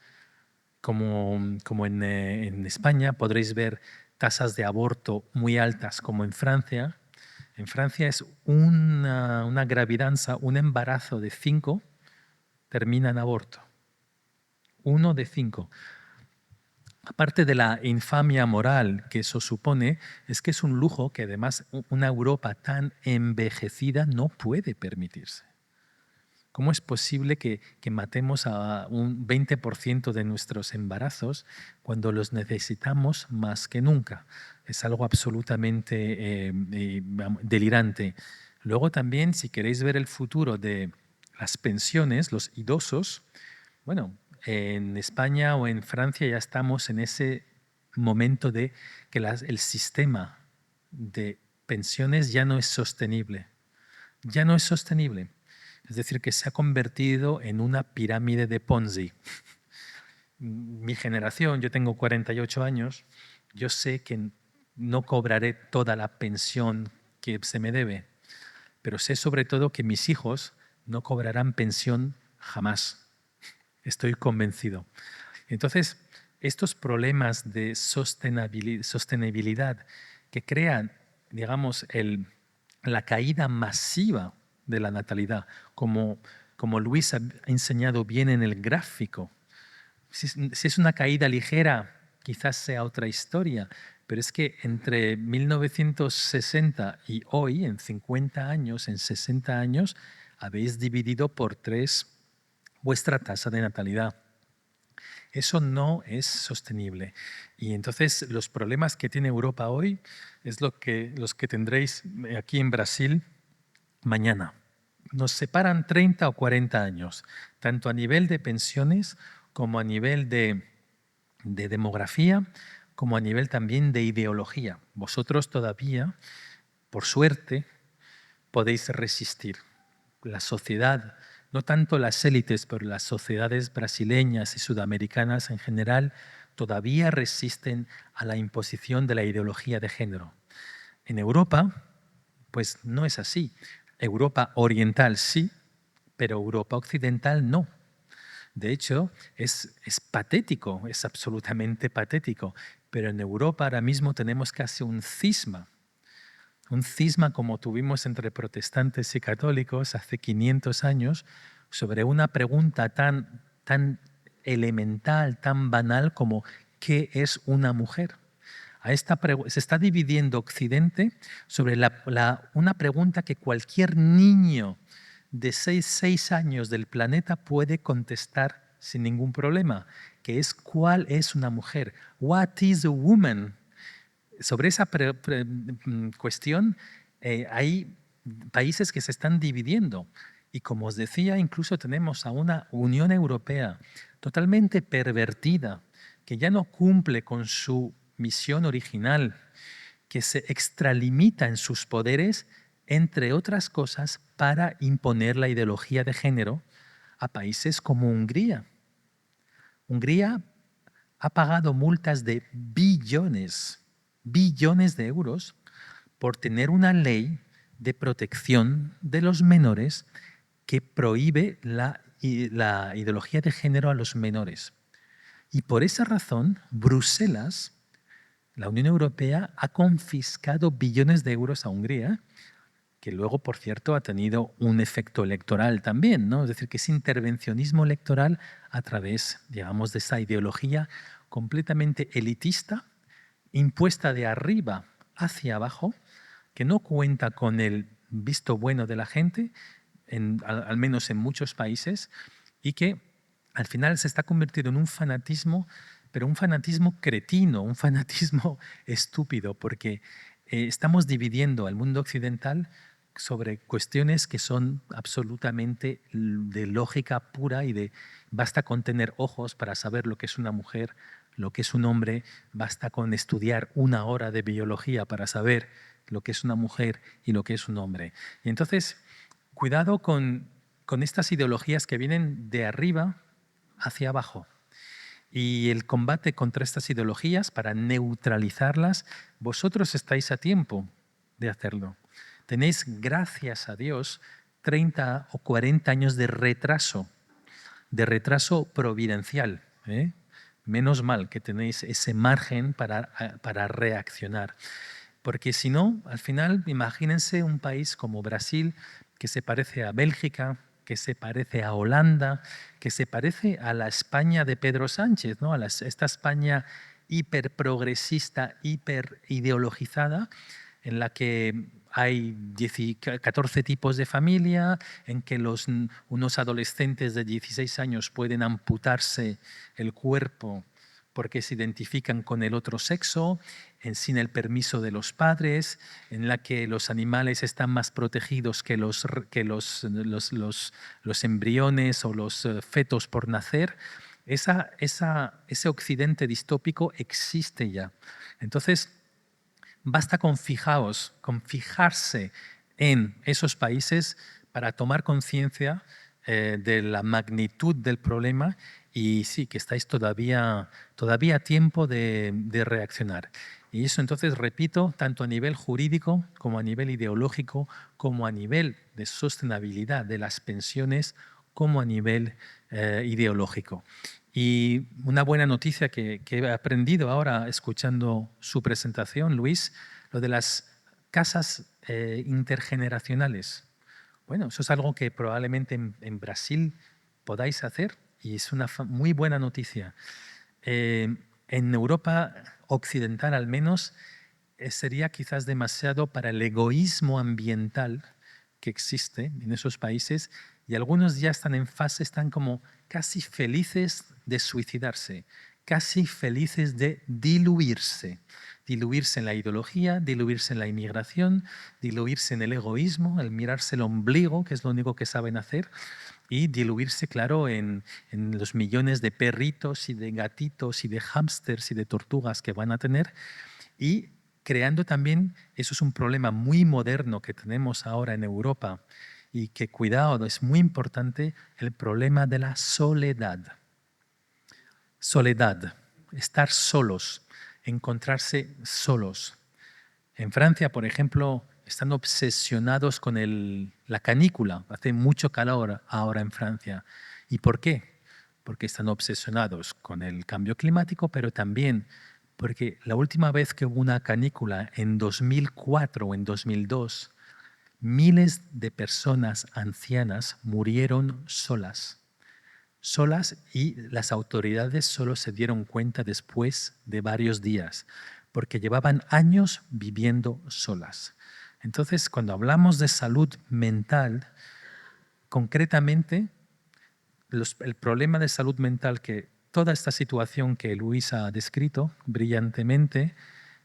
como en España. Podréis ver tasas de aborto muy altas, como en Francia. En Francia es una gravidanza, un embarazo de 5 termina en aborto. 1 de 5. Aparte de la infamia moral que eso supone, es que es un lujo que además una Europa tan envejecida no puede permitirse. ¿Cómo es posible que matemos a un 20% de nuestros embarazos cuando los necesitamos más que nunca? Es algo absolutamente delirante. Luego también, si queréis ver el futuro de las pensiones, los idosos, bueno, en España o en Francia ya estamos en ese momento de que el sistema de pensiones ya no es sostenible. Ya no es sostenible. Es decir, que se ha convertido en una pirámide de Ponzi. Mi generación, yo tengo 48 años, yo sé que no cobraré toda la pensión que se me debe, pero sé sobre todo que mis hijos no cobrarán pensión jamás. Estoy convencido. Entonces, estos problemas de sostenibilidad que crean, digamos, la caída masiva de la natalidad, como Luis ha enseñado bien en el gráfico. Si es una caída ligera, quizás sea otra historia, pero es que entre 1960 y hoy, en 50 años, en 60 años, habéis dividido por 3 vuestra tasa de natalidad. Eso no es sostenible. Y entonces los problemas que tiene Europa hoy es los que tendréis aquí en Brasil mañana. Nos separan 30 o 40 años, tanto a nivel de pensiones como a nivel de demografía, como a nivel también de ideología. Vosotros todavía, por suerte, podéis resistir. La sociedad, no tanto las élites, pero las sociedades brasileñas y sudamericanas en general, todavía resisten a la imposición de la ideología de género. En Europa, pues no es así. Europa oriental sí, pero Europa occidental no. De hecho, es patético, es absolutamente patético, pero en Europa ahora mismo tenemos casi un cisma como tuvimos entre protestantes y católicos hace 500 años, sobre una pregunta tan elemental, tan banal como ¿qué es una mujer? Se está dividiendo Occidente sobre una pregunta que cualquier niño de 6 años del planeta puede contestar sin ningún problema, que es ¿cuál es una mujer? What is a woman? Sobre esa cuestión hay países que se están dividiendo y como os decía, incluso tenemos a una Unión Europea totalmente pervertida que ya no cumple con su misión original, que se extralimita en sus poderes, entre otras cosas, para imponer la ideología de género a países como Hungría. Hungría ha pagado multas de billones de euros por tener una ley de protección de los menores que prohíbe la ideología de género a los menores. Y por esa razón, Bruselas, la Unión Europea, ha confiscado billones de euros a Hungría, que luego, por cierto, ha tenido un efecto electoral también, ¿no? Es decir, que es intervencionismo electoral a través, digamos, de esa ideología completamente elitista, impuesta de arriba hacia abajo, que no cuenta con el visto bueno de la gente, al menos en muchos países, y que al final se está convirtiendo en un fanatismo, pero un fanatismo cretino, un fanatismo estúpido, porque estamos dividiendo al mundo occidental sobre cuestiones que son absolutamente de lógica pura y de basta con tener ojos para saber lo que es una mujer, lo que es un hombre, basta con estudiar 1 hora de biología para saber lo que es una mujer y lo que es un hombre. Y entonces, cuidado con estas ideologías que vienen de arriba hacia abajo. Y el combate contra estas ideologías, para neutralizarlas, vosotros estáis a tiempo de hacerlo. Tenéis, gracias a Dios, 30 o 40 años de retraso providencial. Menos mal que tenéis ese margen para reaccionar. Porque si no, al final, imagínense un país como Brasil, que se parece a Bélgica, que se parece a Holanda, que se parece a la España de Pedro Sánchez, ¿no? Esta España hiperprogresista, hiperideologizada, en la que hay 14 tipos de familia, en que unos adolescentes de 16 años pueden amputarse el cuerpo porque se identifican con el otro sexo, sin el permiso de los padres, en la que los animales están más protegidos que los embriones o los fetos por nacer. Ese occidente distópico existe ya. Entonces, basta con fijarse en esos países para tomar conciencia de la magnitud del problema y sí, que estáis todavía a tiempo de reaccionar. Y eso entonces, repito, tanto a nivel jurídico como a nivel ideológico, como a nivel de sostenibilidad de las pensiones, como a nivel ideológico. Y una buena noticia que he aprendido ahora escuchando su presentación, Luis, lo de las casas intergeneracionales. Bueno, eso es algo que probablemente en Brasil podáis hacer y es una muy buena noticia. En Europa occidental al menos sería quizás demasiado para el egoísmo ambiental que existe en esos países y algunos ya están como casi felices de suicidarse, casi felices de diluirse en la ideología, diluirse en la inmigración, diluirse en el egoísmo, el mirarse el ombligo, que es lo único que saben hacer, y diluirse, claro, en los millones de perritos y de gatitos y de hámsters y de tortugas que van a tener, y creando también, eso es un problema muy moderno que tenemos ahora en Europa, y que, cuidado, es muy importante, el problema de la soledad. Soledad, estar solos, encontrarse solos. En Francia, por ejemplo, están obsesionados con la canícula. Hace mucho calor ahora en Francia. ¿Y por qué? Porque están obsesionados con el cambio climático, pero también porque la última vez que hubo una canícula, en 2004 o en 2002, miles de personas ancianas murieron solas y las autoridades solo se dieron cuenta después de varios días, porque llevaban años viviendo solas. Entonces, cuando hablamos de salud mental, concretamente, el problema de salud mental que toda esta situación que Luis ha descrito brillantemente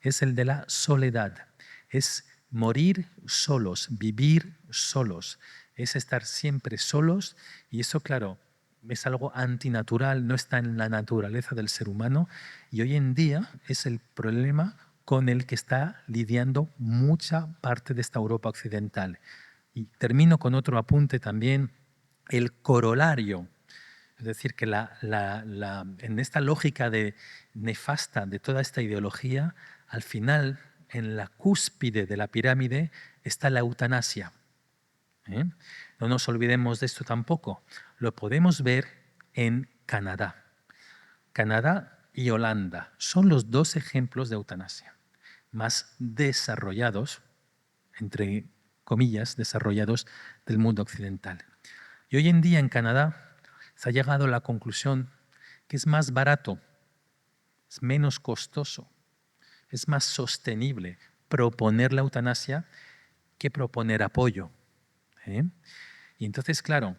es el de la soledad. Es morir solos, vivir solos. Es estar siempre solos y eso, claro, es algo antinatural, no está en la naturaleza del ser humano y hoy en día es el problema con el que está lidiando mucha parte de esta Europa occidental. Y termino con otro apunte también, el corolario. Es decir, que en esta lógica nefasta de toda esta ideología, al final, en la cúspide de la pirámide, está la eutanasia. No nos olvidemos de esto tampoco. Lo podemos ver en Canadá. Canadá y Holanda son los 2 ejemplos de eutanasia más desarrollados, entre comillas, desarrollados del mundo occidental. Y hoy en día en Canadá se ha llegado a la conclusión que es más barato, es menos costoso, es más sostenible proponer la eutanasia que proponer apoyo. Y entonces, claro,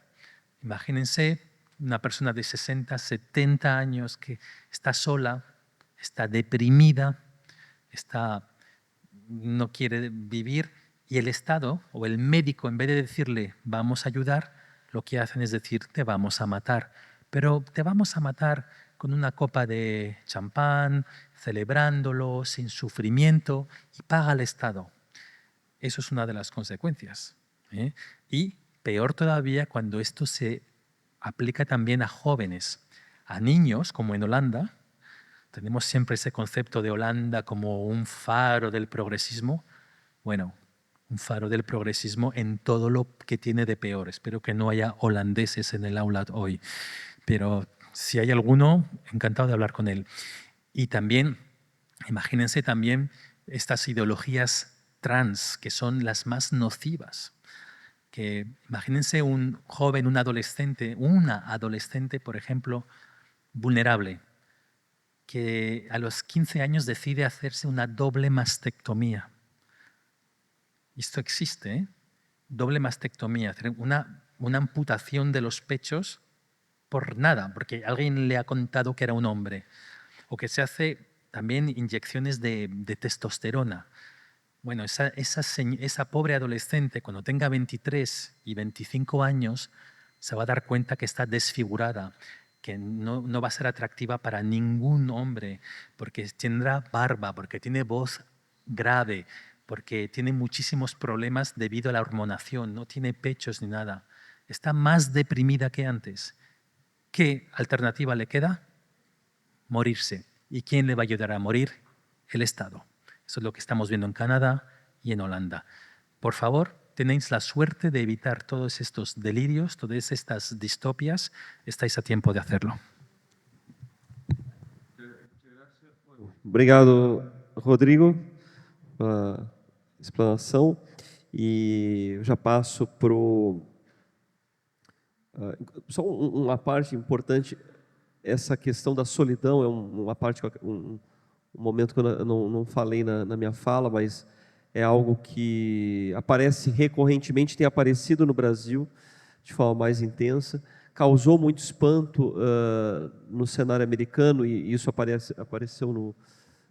imagínense una persona de 60, 70 años que está sola, está deprimida, no quiere vivir, y el Estado o el médico, en vez de decirle vamos a ayudar, lo que hacen es decir te vamos a matar. Pero te vamos a matar con una copa de champán, celebrándolo, sin sufrimiento, y paga el Estado. Eso es una de las consecuencias. Y peor todavía cuando esto se aplica también a jóvenes, a niños, como en Holanda. Tenemos siempre ese concepto de Holanda como un faro del progresismo. Bueno, un faro del progresismo en todo lo que tiene de peor. Espero que no haya holandeses en el aula hoy, pero si hay alguno, encantado de hablar con él. Y también, imagínense también estas ideologías trans, que son las más nocivas. Que imagínense un joven, una adolescente, por ejemplo, vulnerable, que a los 15 años decide hacerse una doble mastectomía. Esto existe, ¿eh? Doble mastectomía, hacer una amputación de los pechos por nada, porque alguien le ha contado que era un hombre. O que se hace también inyecciones de testosterona. Bueno, esa pobre adolescente, cuando tenga 23 y 25 años, se va a dar cuenta que está desfigurada, que no va a ser atractiva para ningún hombre, porque tendrá barba, porque tiene voz grave, porque tiene muchísimos problemas debido a la hormonación, no tiene pechos ni nada. Está más deprimida que antes. ¿Qué alternativa le queda? Morirse. ¿Y quién le va a ayudar a morir? El Estado. Eso es lo que estamos viendo en Canadá y en Holanda. Por favor, tenéis la suerte de evitar todos estos delirios, todas estas distopias. Estáis a tiempo de hacerlo.
Obrigado, Rodrigo, pela explanação. E eu já passo para só uma parte importante. Essa questão da solidão é uma parte, um momento que eu não falei na minha fala, mas é algo que aparece recorrentemente, tem aparecido no Brasil de forma mais intensa, causou muito espanto no cenário americano, e isso apareceu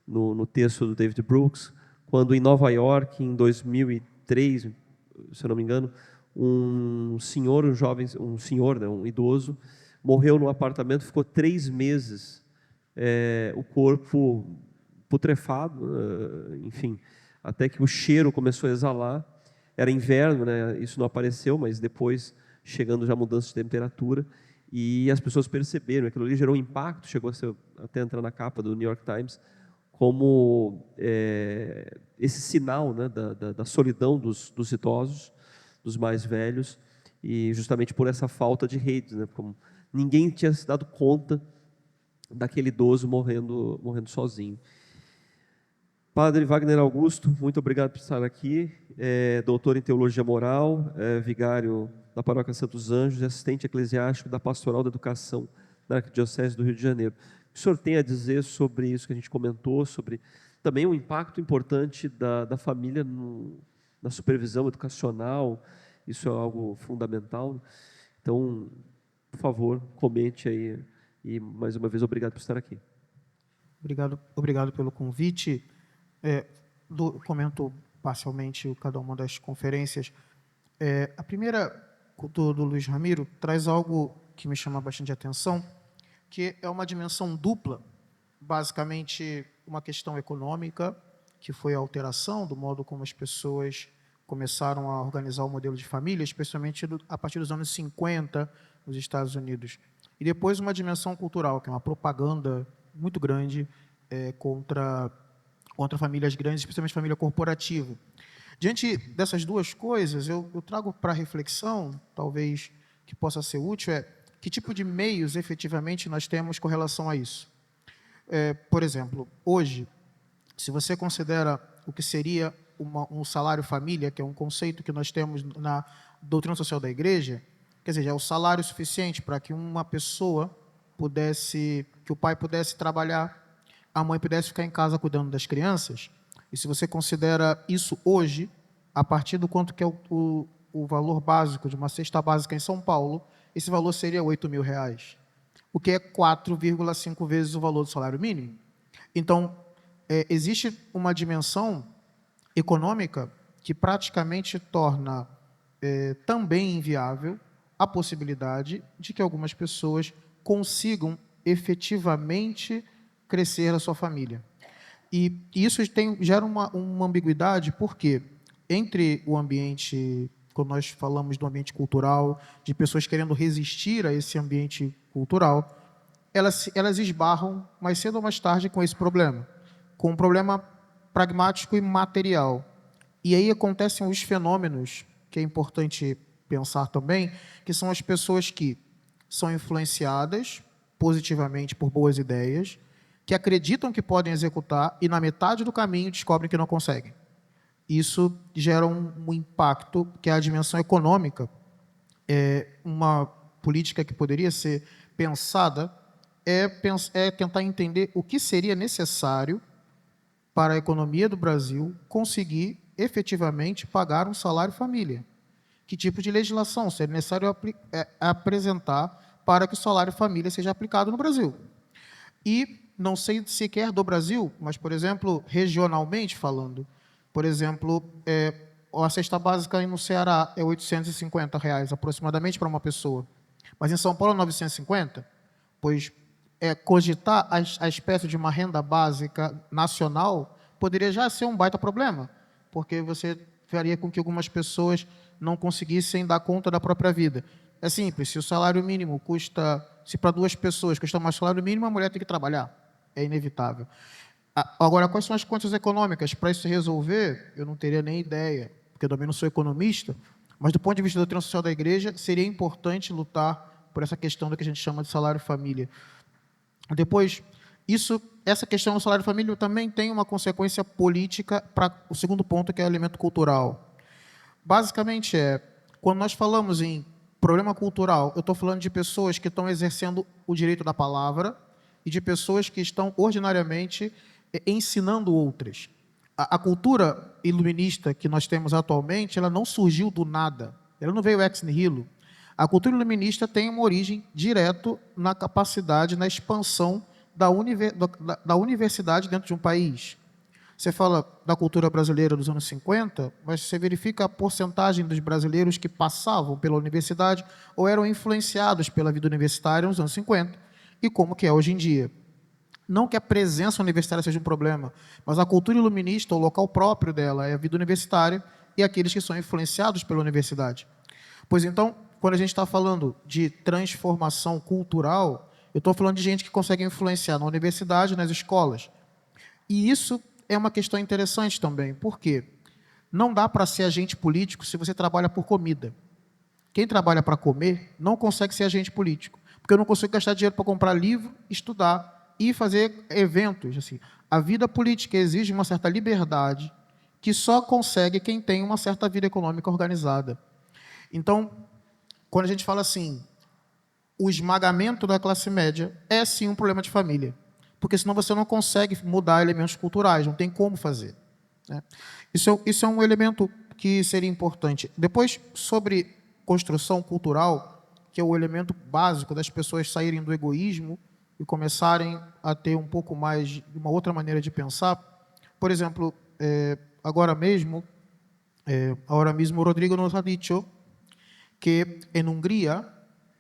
no texto do David Brooks, quando em Nova York, em 2003, se eu não me engano, um senhor, um idoso, morreu no apartamento, ficou 3 meses, o corpo putrefado, enfim, até que o cheiro começou a exalar. Era inverno, né? Isso não apareceu, mas depois, chegando já a mudança de temperatura, e as pessoas perceberam, aquilo ali gerou um impacto, chegou até entrar na capa do New York Times, como esse sinal, né, da solidão dos idosos, dos mais velhos, e justamente por essa falta de redes, né? Como ninguém tinha se dado conta daquele idoso morrendo sozinho. Padre Wagner Augusto, muito obrigado por estar aqui, doutor em Teologia Moral, vigário da Paróquia Santos Anjos e assistente eclesiástico da Pastoral da Educação da Arquidiocese do Rio de Janeiro. O que o senhor tem a dizer sobre isso que a gente comentou, sobre também o impacto importante da família na supervisão educacional? Isso é algo fundamental. Então, por favor, comente aí, e mais uma vez obrigado por estar aqui.
Obrigado pelo convite. Comento parcialmente cada uma das conferências. A primeira, do Luiz Ramiro, traz algo que me chama bastante atenção, que é uma dimensão dupla, basicamente uma questão econômica, que foi a alteração do modo como as pessoas começaram a organizar o modelo de família, especialmente a partir dos anos 50 nos Estados Unidos. E depois uma dimensão cultural, que é uma propaganda muito grande contra famílias grandes, especialmente família corporativa. Diante dessas duas coisas, eu trago para reflexão, talvez que possa ser útil, que tipo de meios efetivamente nós temos com relação a isso. Por exemplo, hoje, se você considera o que seria um salário família, que é um conceito que nós temos na doutrina social da igreja, quer dizer, é o salário suficiente para que uma pessoa que o pai pudesse trabalhar, a mãe pudesse ficar em casa cuidando das crianças. E se você considera isso hoje, a partir do quanto que é o valor básico de uma cesta básica em São Paulo, esse valor seria R$8.000, o que é 4,5 vezes o valor do salário mínimo. Então, existe uma dimensão econômica que praticamente torna também inviável a possibilidade de que algumas pessoas consigam efetivamente crescer a sua família. E isso gera uma ambiguidade, porque entre o ambiente, quando nós falamos do ambiente cultural, de pessoas querendo resistir a esse ambiente cultural, elas esbarram mais cedo ou mais tarde com esse problema, com um problema pragmático e material. E aí acontecem os fenômenos, que é importante pensar também, que são as pessoas que são influenciadas positivamente por boas ideias, que acreditam que podem executar e na metade do caminho descobrem que não conseguem. Isso gera um impacto que é a dimensão econômica. Uma política que poderia ser pensada é tentar entender o que seria necessário para a economia do Brasil conseguir efetivamente pagar um salário família. Que tipo de legislação seria necessário apresentar para que o salário família seja aplicado no Brasil? E não sei sequer do Brasil, mas, por exemplo, regionalmente falando, por exemplo, a cesta básica no Ceará é R$850 aproximadamente para uma pessoa, mas em São Paulo é 950, pois cogitar a espécie de uma renda básica nacional poderia já ser um baita problema, porque você faria com que algumas pessoas não conseguissem dar conta da própria vida. É simples, se o salário mínimo se para 2 pessoas custa mais salário mínimo, a mulher tem que trabalhar. É inevitável. Agora, quais são as contas econômicas? Para isso se resolver, eu não teria nem ideia, porque eu também não sou economista, mas do ponto de vista da doutrina social da igreja, seria importante lutar por essa questão do que a gente chama de salário-família. Depois, essa questão do salário-família também tem uma consequência política para o segundo ponto, que é o elemento cultural. Basicamente, quando nós falamos em problema cultural, eu estou falando de pessoas que estão exercendo o direito da palavra e de pessoas que estão ordinariamente ensinando outras. A cultura iluminista que nós temos atualmente, ela não surgiu do nada, ela não veio ex nihilo. A cultura iluminista tem uma origem direto na capacidade, na expansão da universidade dentro de um país. Você fala da cultura brasileira dos anos 50, mas você verifica a porcentagem dos brasileiros que passavam pela universidade ou eram influenciados pela vida universitária nos anos 50 e como que é hoje em dia. Não que a presença universitária seja um problema, mas a cultura iluminista, o local próprio dela é a vida universitária e aqueles que são influenciados pela universidade. Pois então, quando a gente está falando de transformação cultural, eu estou falando de gente que consegue influenciar na universidade, nas escolas. E isso é uma questão interessante também, porque não dá para ser agente político se você trabalha por comida. Quem trabalha para comer não consegue ser agente político, porque eu não consigo gastar dinheiro para comprar livro, estudar e fazer eventos. Assim. A vida política exige uma certa liberdade que só consegue quem tem uma certa vida econômica organizada. Então, quando a gente fala assim, o esmagamento da classe média é sim um problema de família, porque senão você não consegue mudar elementos culturais, não tem como fazer. Né? Isso é um elemento que seria importante. Depois, sobre construção cultural, que é o elemento básico das pessoas saírem do egoísmo e começarem a ter um pouco mais de uma outra maneira de pensar. Por exemplo, agora mesmo o Rodrigo nos ha dicho que em Hungría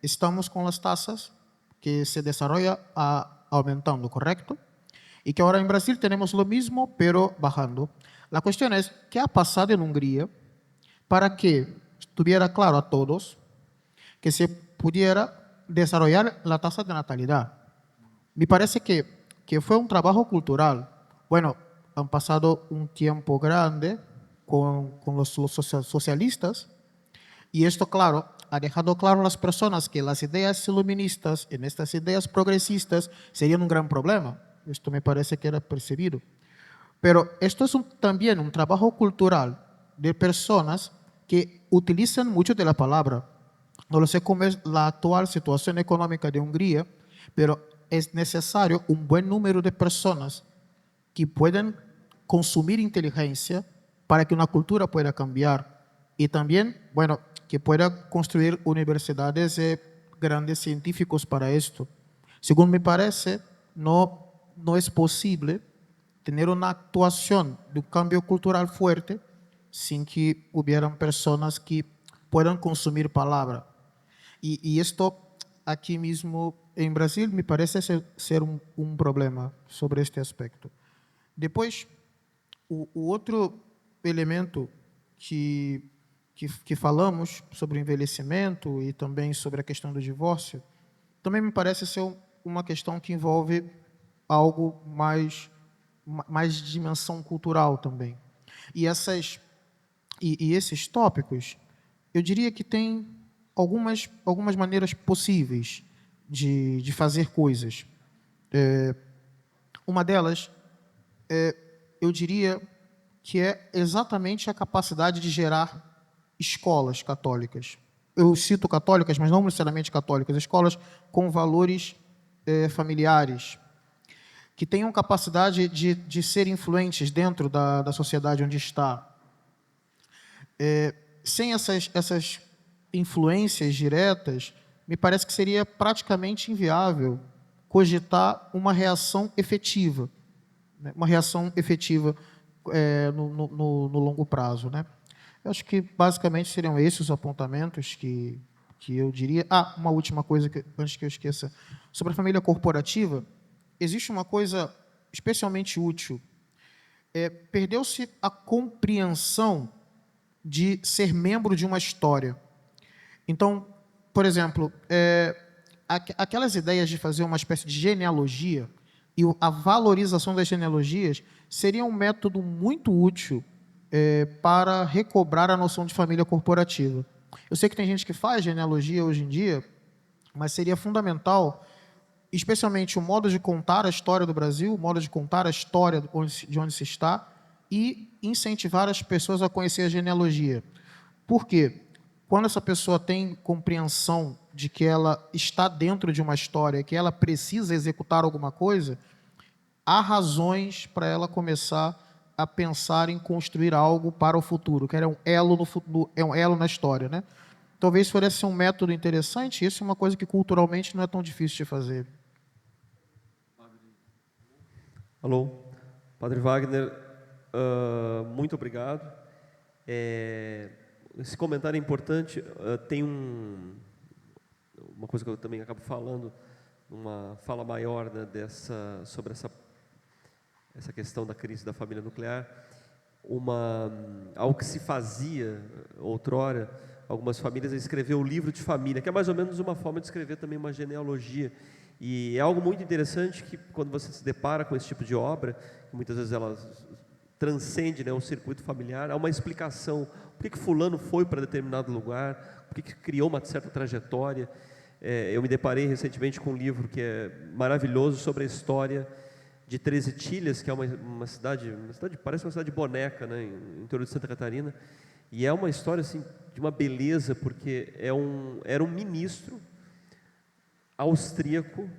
estamos com as taxas que se desarrolla aumentando, ¿correcto? Y que ahora en Brasil tenemos lo mismo, pero bajando. La cuestión es, ¿qué ha pasado en Hungría para que estuviera claro a todos que se pudiera desarrollar la tasa de natalidad? Me parece que fue un trabajo cultural. Bueno, han pasado un tiempo grande con los socialistas y esto, claro, ha dejado claro a las personas que las ideas iluministas, en estas ideas progresistas, serían un gran problema. Esto me parece que era percibido. Pero esto es también un trabajo cultural de personas que utilizan mucho de la palabra. No lo sé cómo es la actual situación económica de Hungría, pero es necesario un buen número de personas que puedan consumir inteligencia para que una cultura pueda cambiar. Y también, bueno, que pueda construir universidades grandes científicos para esto. Según me parece, no es posible tener una actuación de un cambio cultural fuerte sin que hubieran personas que puedan consumir palabra. Y esto aquí mismo en Brasil me parece ser un problema sobre este aspecto. Depois, o outro elemento que falamos sobre o envelhecimento e também sobre a questão do divórcio, também me parece ser uma questão que envolve algo mais de dimensão cultural também. E esses tópicos, eu diria que tem algumas maneiras possíveis de fazer coisas. Uma delas, eu diria que é exatamente a capacidade de gerar escolas católicas. Eu cito católicas, mas não necessariamente católicas, escolas com valores familiares, que tenham capacidade de ser influentes dentro da sociedade onde está. Sem essas influências diretas, me parece que seria praticamente inviável cogitar uma reação efetiva, né? Uma reação efetiva no longo prazo, né? Eu acho que basicamente seriam esses os apontamentos que eu diria. Uma última coisa, antes que eu esqueça. Sobre a família corporativa, existe uma coisa especialmente útil. Perdeu-se a compreensão de ser membro de uma história. Então, por exemplo, aquelas ideias de fazer uma espécie de genealogia e a valorização das genealogias seria um método muito útil para recobrar a noção de família corporativa. Eu sei que tem gente que faz genealogia hoje em dia, mas seria fundamental, especialmente o modo de contar a história do Brasil, o modo de contar a história de onde se está, e incentivar as pessoas a conhecer a genealogia. Por quê? Quando essa pessoa tem compreensão de que ela está dentro de uma história, que ela precisa executar alguma coisa, há razões para ela começar a pensar em construir algo para o futuro, que é um elo na história, né? Talvez pudesse ser um método interessante. Isso é uma coisa que culturalmente não é tão difícil de fazer.
Alô, Padre Wagner, muito obrigado. Esse comentário é importante. Tem uma coisa que eu também acabo falando, uma fala maior, né, sobre essa questão da crise da família nuclear. Algo que se fazia outrora, algumas famílias, é escrever o livro de família, que é mais ou menos uma forma de escrever também uma genealogia. E é algo muito interessante que, quando você se depara com esse tipo de obra, que muitas vezes ela transcende, né, o circuito familiar, há uma explicação. Por que fulano foi para determinado lugar? Por que criou uma certa trajetória? Eu me deparei recentemente com um livro que é maravilhoso sobre a história de Treze Itilhas, que é uma cidade, parece uma cidade de Boneca, né, no interior de Santa Catarina. E é uma história assim, de uma beleza, porque era um ministro austríaco,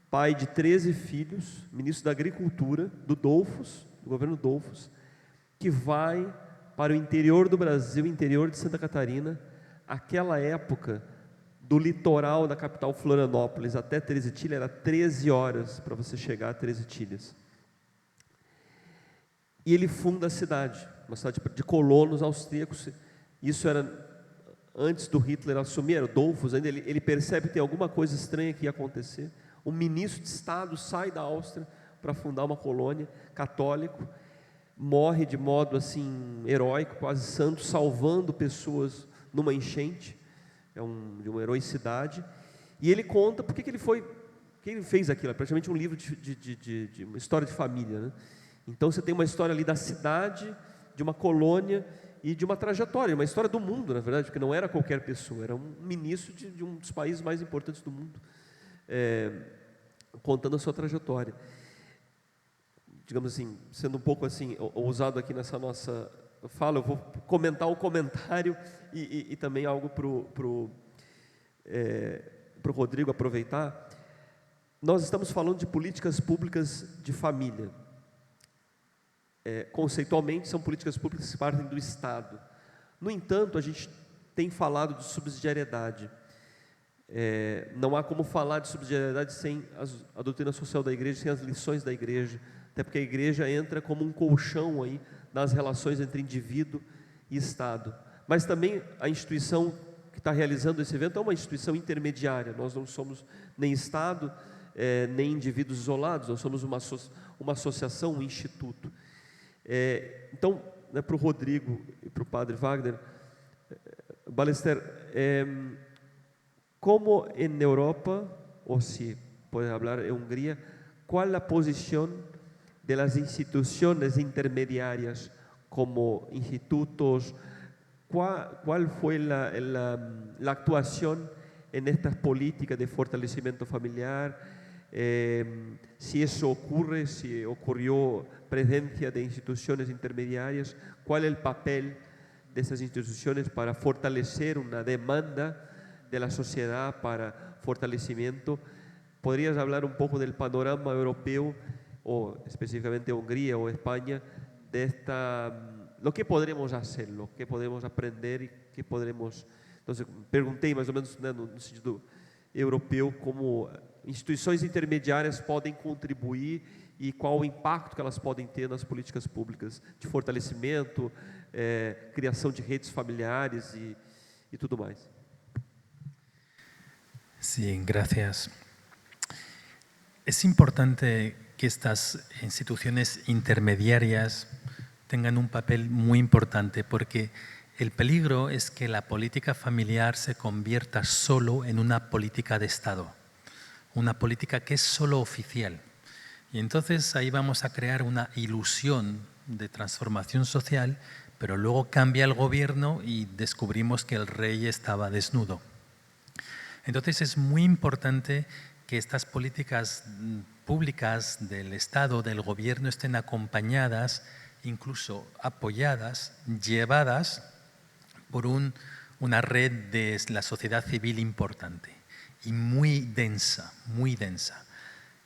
pai de 13 filhos, ministro da Agricultura, do governo Dollfuss, que vai para o interior do Brasil, interior de Santa Catarina, aquela época do litoral da capital Florianópolis até Treze Itilhas, era 13 horas para você chegar a Treze Itilhas. E ele funda a cidade, uma cidade de colonos austríacos. Isso era antes do Hitler assumir, era o Dollfuss ainda. Ele percebe que tem alguma coisa estranha que ia acontecer. Um ministro de Estado sai da Áustria para fundar uma colônia, católico, morre de modo assim heróico, quase santo, salvando pessoas numa enchente. De uma heroicidade. E ele conta por que ele fez aquilo. É praticamente um livro de uma história de família, né? Então você tem uma história ali da cidade, de uma colônia e de uma trajetória, uma história do mundo, na verdade, porque não era qualquer pessoa, era um ministro de um dos países mais importantes do mundo, contando a sua trajetória. Digamos assim, sendo um pouco assim ousado aqui nessa nossa fala, eu vou comentar o comentário e também algo para o Rodrigo aproveitar. Nós estamos falando de políticas públicas de família. Conceitualmente, são políticas públicas que partem do Estado. No entanto, a gente tem falado de subsidiariedade. Não há como falar de subsidiariedade sem a doutrina social da igreja, sem as lições da igreja, até porque a igreja entra como um colchão aí nas relações entre indivíduo e Estado. Mas também a instituição que está realizando esse evento é uma instituição intermediária. Nós não somos nem Estado, nem indivíduos isolados, nós somos uma associação, um instituto. Então, né, para o Rodrigo e para o padre Wagner, Ballester, como en Europa, o si puede hablar en Hungría, ¿cuál es la posición de las instituciones intermediarias como institutos? ¿Cuál fue la actuación en estas políticas de fortalecimiento familiar? Si eso ocurre, si ocurrió presencia de instituciones intermediarias, ¿cuál es el papel de esas instituciones para fortalecer una demanda de la sociedad para fortalecimiento? ¿Podrías hablar un poco del panorama europeo, o específicamente Hungría o España, de lo que podremos hacer, lo que podemos aprender y qué podremos... Entonces, perguntei mais ou menos, né, no sentido europeu, como instituições intermediárias podem contribuir e qual o impacto que elas podem ter nas políticas públicas de fortalecimento, criação de redes familiares e tudo mais.
Sí, gracias. Es importante que estas instituciones intermediarias tengan un papel muy importante, porque el peligro es que la política familiar se convierta solo en una política de Estado, una política que es solo oficial. Y entonces ahí vamos a crear una ilusión de transformación social, pero luego cambia el gobierno y descubrimos que el rey estaba desnudo. Entonces es muy importante que estas políticas públicas del Estado, del gobierno, estén acompañadas, incluso apoyadas, llevadas por una red de la sociedad civil importante y muy densa, muy densa.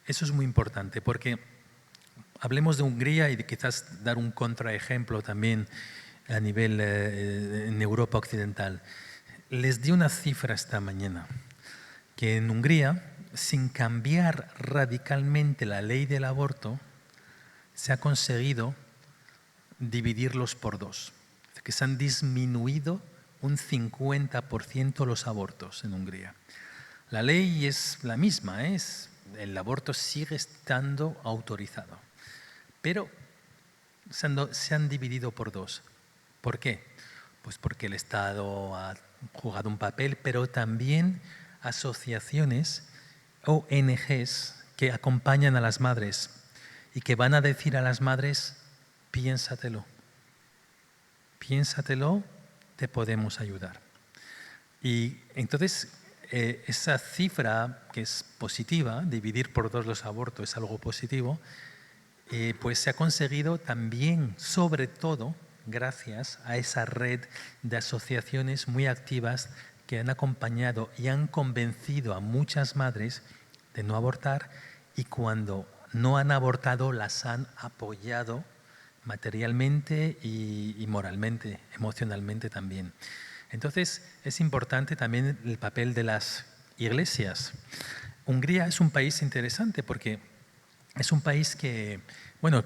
Eso es muy importante porque hablemos de Hungría y de quizás dar un contraejemplo también a nivel en Europa occidental. Les di una cifra esta mañana, que en Hungría, sin cambiar radicalmente la ley del aborto, se ha conseguido dividirlos por dos, que se han disminuido un 50% los abortos en Hungría. La ley es la misma, el aborto sigue estando autorizado, pero se han dividido por dos. ¿Por qué? Pues porque el Estado ha jugado un papel, pero también asociaciones, ONGs, que acompañan a las madres y que van a decir a las madres: piénsatelo, te podemos ayudar. Y entonces esa cifra, que es positiva, dividir por dos los abortos es algo positivo, pues se ha conseguido también, sobre todo, gracias a esa red de asociaciones muy activas que han acompañado y han convencido a muchas madres de no abortar, y cuando no han abortado las han apoyado materialmente y moralmente, emocionalmente también. Entonces es importante también el papel de las iglesias. Hungría es un país interesante porque es un país que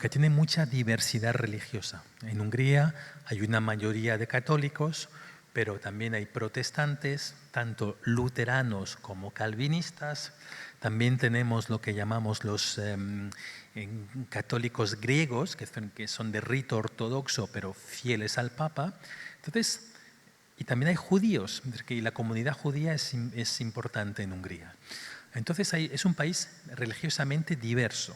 tiene mucha diversidad religiosa. En Hungría hay una mayoría de católicos, pero también hay protestantes, tanto luteranos como calvinistas. También tenemos lo que llamamos los católicos griegos, que son de rito ortodoxo, pero fieles al Papa. Entonces, y también hay judíos, y la comunidad judía es importante en Hungría. Entonces, es un país religiosamente diverso.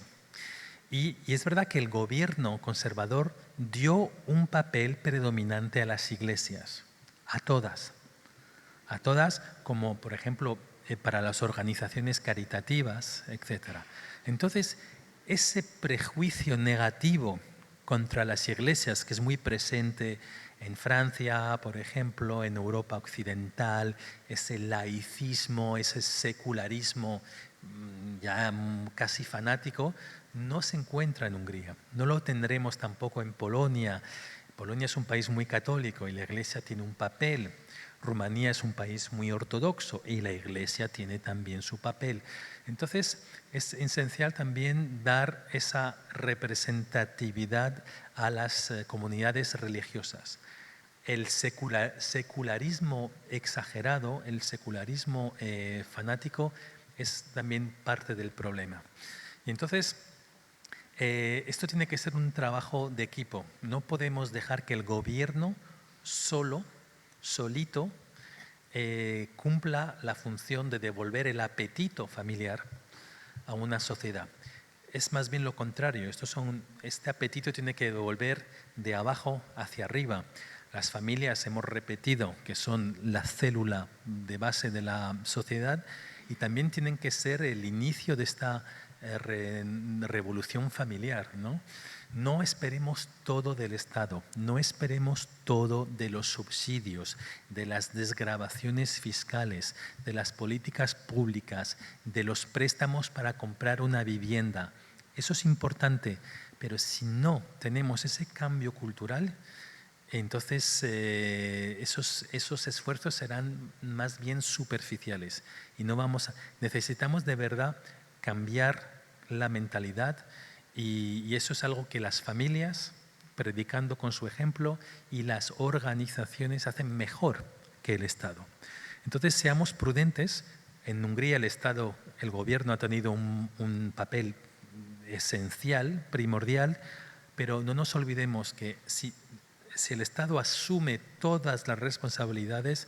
Y es verdad que el gobierno conservador dio un papel predominante a las iglesias, a todas, como por ejemplo para las organizaciones caritativas, etc. Entonces, ese prejuicio negativo contra las iglesias, que es muy presente en Francia, por ejemplo, en Europa occidental, ese laicismo, ese secularismo ya casi fanático, no se encuentra en Hungría. No lo tendremos tampoco en Polonia. Polonia es un país muy católico y la Iglesia tiene un papel. Rumanía es un país muy ortodoxo y la Iglesia tiene también su papel. Entonces, es esencial también dar esa representatividad a las comunidades religiosas. El secularismo exagerado, el secularismo fanático es también parte del problema. Y entonces, esto tiene que ser un trabajo de equipo. No podemos dejar que el gobierno solito, cumpla la función de devolver el apetito familiar a una sociedad. Es más bien lo contrario. Este apetito tiene que devolver de abajo hacia arriba. Las familias, hemos repetido, que son la célula de base de la sociedad y también tienen que ser el inicio de esta revolución familiar, ¿no? No esperemos todo del Estado, no esperemos todo de los subsidios, de las desgravaciones fiscales, de las políticas públicas, de los préstamos para comprar una vivienda. Eso es importante, pero si no tenemos ese cambio cultural, entonces esos esfuerzos serán más bien superficiales y necesitamos de verdad cambiar la mentalidad. Y eso es algo que las familias, predicando con su ejemplo, y las organizaciones hacen mejor que el Estado. Entonces, seamos prudentes. En Hungría el gobierno ha tenido un papel esencial, primordial, pero no nos olvidemos que si el Estado asume todas las responsabilidades,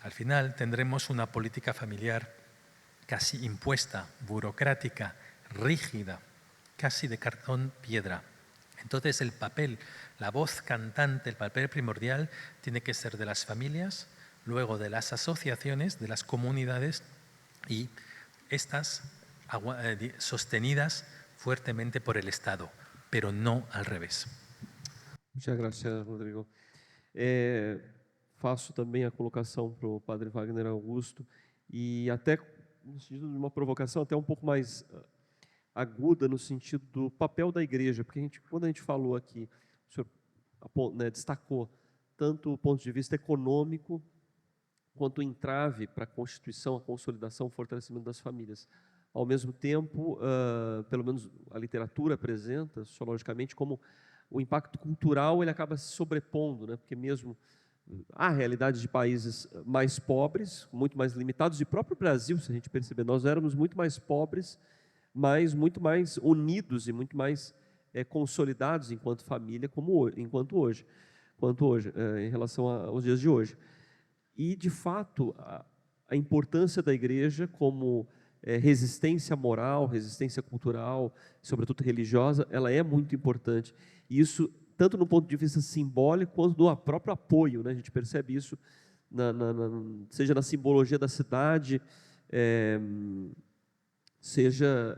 al final tendremos una política familiar casi impuesta, burocrática, rígida, casi de cartón piedra. Entonces el papel, la voz cantante, el papel primordial tiene que ser de las familias, luego de las asociaciones, de las comunidades y estas sostenidas fuertemente por el Estado, pero no al revés.
Muchas gracias, Rodrigo. Faço também a colocação para o padre Wagner Augusto e até no sentido de uma provocação até um pouco mais aguda no sentido do papel da igreja, porque quando a gente falou aqui, o senhor destacou tanto o ponto de vista econômico quanto o entrave para a constituição, a consolidação, o fortalecimento das famílias. Ao mesmo tempo, pelo menos a literatura apresenta, sociologicamente, como o impacto cultural ele acaba se sobrepondo, né? Porque mesmo há realidade de países mais pobres, muito mais limitados, e o próprio Brasil, se a gente perceber, nós éramos muito mais pobres, mas muito mais unidos e muito mais consolidados enquanto família, quanto hoje, em relação aos dias de hoje. E, de fato, a importância da igreja como resistência moral, resistência cultural, sobretudo religiosa, ela é muito importante. E isso, tanto no ponto de vista simbólico, quanto do próprio apoio, né? A gente percebe isso, seja na simbologia da cidade, seja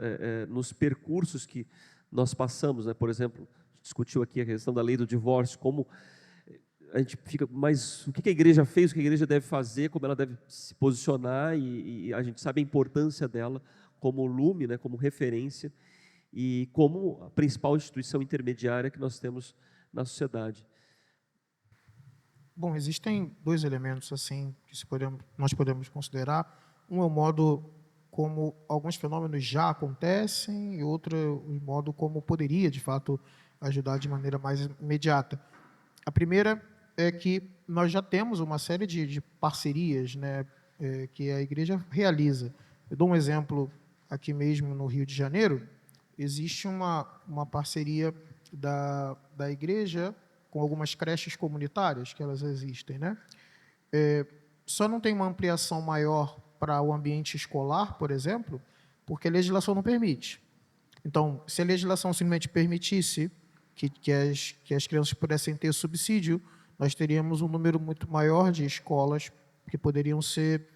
nos percursos que nós passamos, né? Por exemplo, a gente discutiu aqui a questão da lei do divórcio, como a gente fica, mas o que a igreja fez, o que a igreja deve fazer, como ela deve se posicionar, e a gente sabe a importância dela como lume, né? Como referência, e como a principal instituição intermediária que nós temos na sociedade.
Bom, existem dois elementos assim que nós podemos considerar. Um é o modo como alguns fenômenos já acontecem e outro é o modo como poderia, de fato, ajudar de maneira mais imediata. A primeira é que nós já temos uma série de parcerias, né, que a igreja realiza. Eu dou um exemplo aqui mesmo no Rio de Janeiro. Existe uma parceria da igreja com algumas creches comunitárias que elas existem, né? Só não tem uma ampliação maior para o ambiente escolar, por exemplo, porque a legislação não permite. Então, se a legislação simplesmente permitisse que as crianças pudessem ter subsídio, nós teríamos um número muito maior de escolas que poderiam ser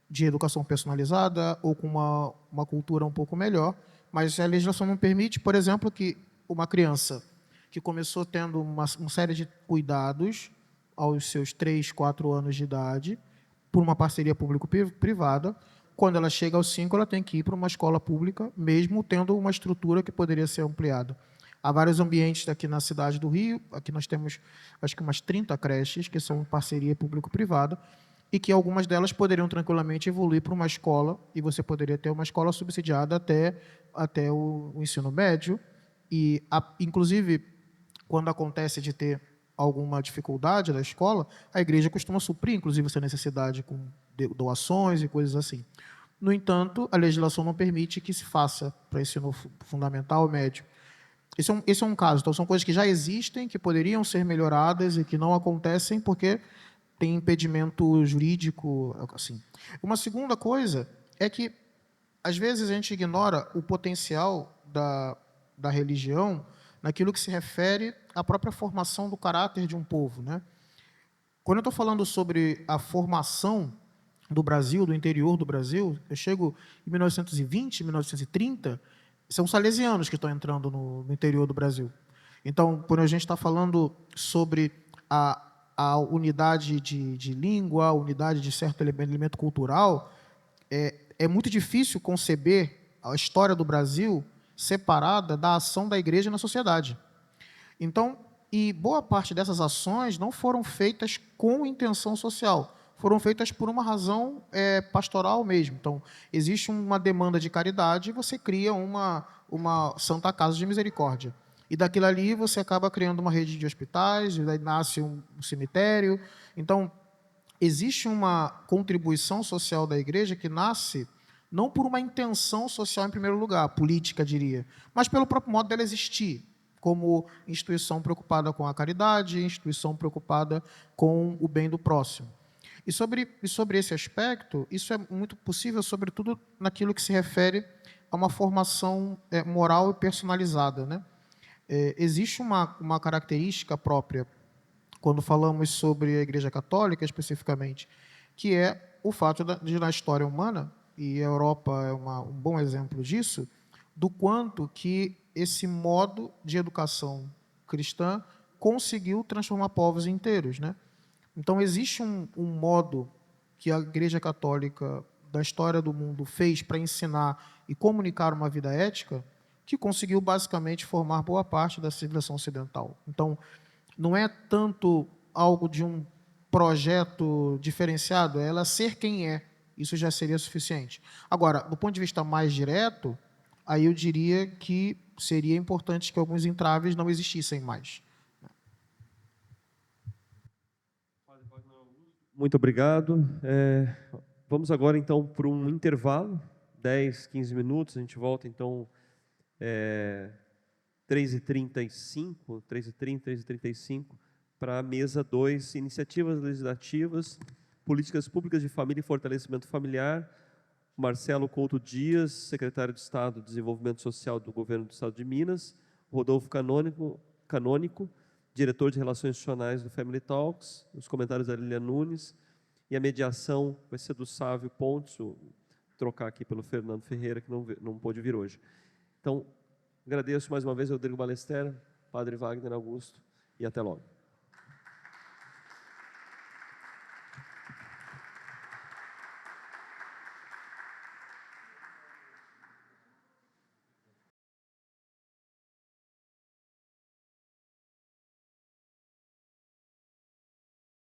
de educação personalizada ou com uma cultura um pouco melhor, mas a legislação não permite, por exemplo, que uma criança que começou tendo uma série de cuidados aos seus 3, 4 anos de idade, por uma parceria público-privada, quando ela chega aos 5, ela tem que ir para uma escola pública, mesmo tendo uma estrutura que poderia ser ampliada. Há vários ambientes aqui na cidade do Rio, aqui nós temos acho que umas 30 creches que são parceria público-privada e que algumas delas poderiam tranquilamente evoluir para uma escola e você poderia ter uma escola subsidiada até o ensino médio e, inclusive, quando acontece de ter alguma dificuldade da escola, a igreja costuma suprir, inclusive, essa necessidade com doações e coisas assim. No entanto, a legislação não permite que se faça para ensino fundamental, médio. Esse é um caso. Então, são coisas que já existem, que poderiam ser melhoradas e que não acontecem porque tem impedimento jurídico. Assim. Uma segunda coisa é que, às vezes, a gente ignora o potencial da religião naquilo que se refere à própria formação do caráter de um povo, né? Quando eu estou falando sobre a formação do Brasil, do interior do Brasil, eu chego em 1920, 1930, são salesianos que estão entrando no interior do Brasil. Então, quando a gente está falando sobre a unidade de língua, a unidade de certo elemento cultural, é muito difícil conceber a história do Brasil separada da ação da igreja na sociedade. Então, e boa parte dessas ações não foram feitas com intenção social, foram feitas por uma razão pastoral mesmo. Então, existe uma demanda de caridade e você cria uma Santa Casa de Misericórdia. E daquilo ali você acaba criando uma rede de hospitais, e daí nasce um cemitério. Então, existe uma contribuição social da igreja que nasce não por uma intenção social em primeiro lugar, política, diria, mas pelo próprio modo dela existir, como instituição preocupada com a caridade, instituição preocupada com o bem do próximo. E sobre esse aspecto, isso é muito possível, sobretudo naquilo que se refere a uma formação moral e personalizada, né? Existe uma característica própria, quando falamos sobre a Igreja Católica especificamente, que é o fato de, na história humana, e a Europa é um bom exemplo disso, do quanto que esse modo de educação cristã conseguiu transformar povos inteiros, né? Então, existe um modo que a Igreja Católica da história do mundo fez para ensinar e comunicar uma vida ética que conseguiu basicamente formar boa parte da civilização ocidental. Então, não é tanto algo de um projeto diferenciado, é ela ser quem é. Isso já seria suficiente. Agora, do ponto de vista mais direto, aí eu diria que seria importante que alguns entraves não existissem mais.
Muito obrigado. Vamos agora, então, para um intervalo, 10, 15 minutos. A gente volta, então, 3h35, 3h30, para a mesa 2, iniciativas legislativas, políticas públicas de família e fortalecimento familiar. Marcelo Couto Dias, secretário de Estado de Desenvolvimento Social do Governo do Estado de Minas, Rodolfo Canônico, diretor de Relações Institucionais do Family Talks, os comentários da Lilia Nunes, e a mediação vai ser do Sávio Pontes, trocar aqui pelo Fernando Ferreira, que não pôde vir hoje. Então, agradeço mais uma vez ao Rodrigo Balester, Padre Wagner Augusto, e até logo.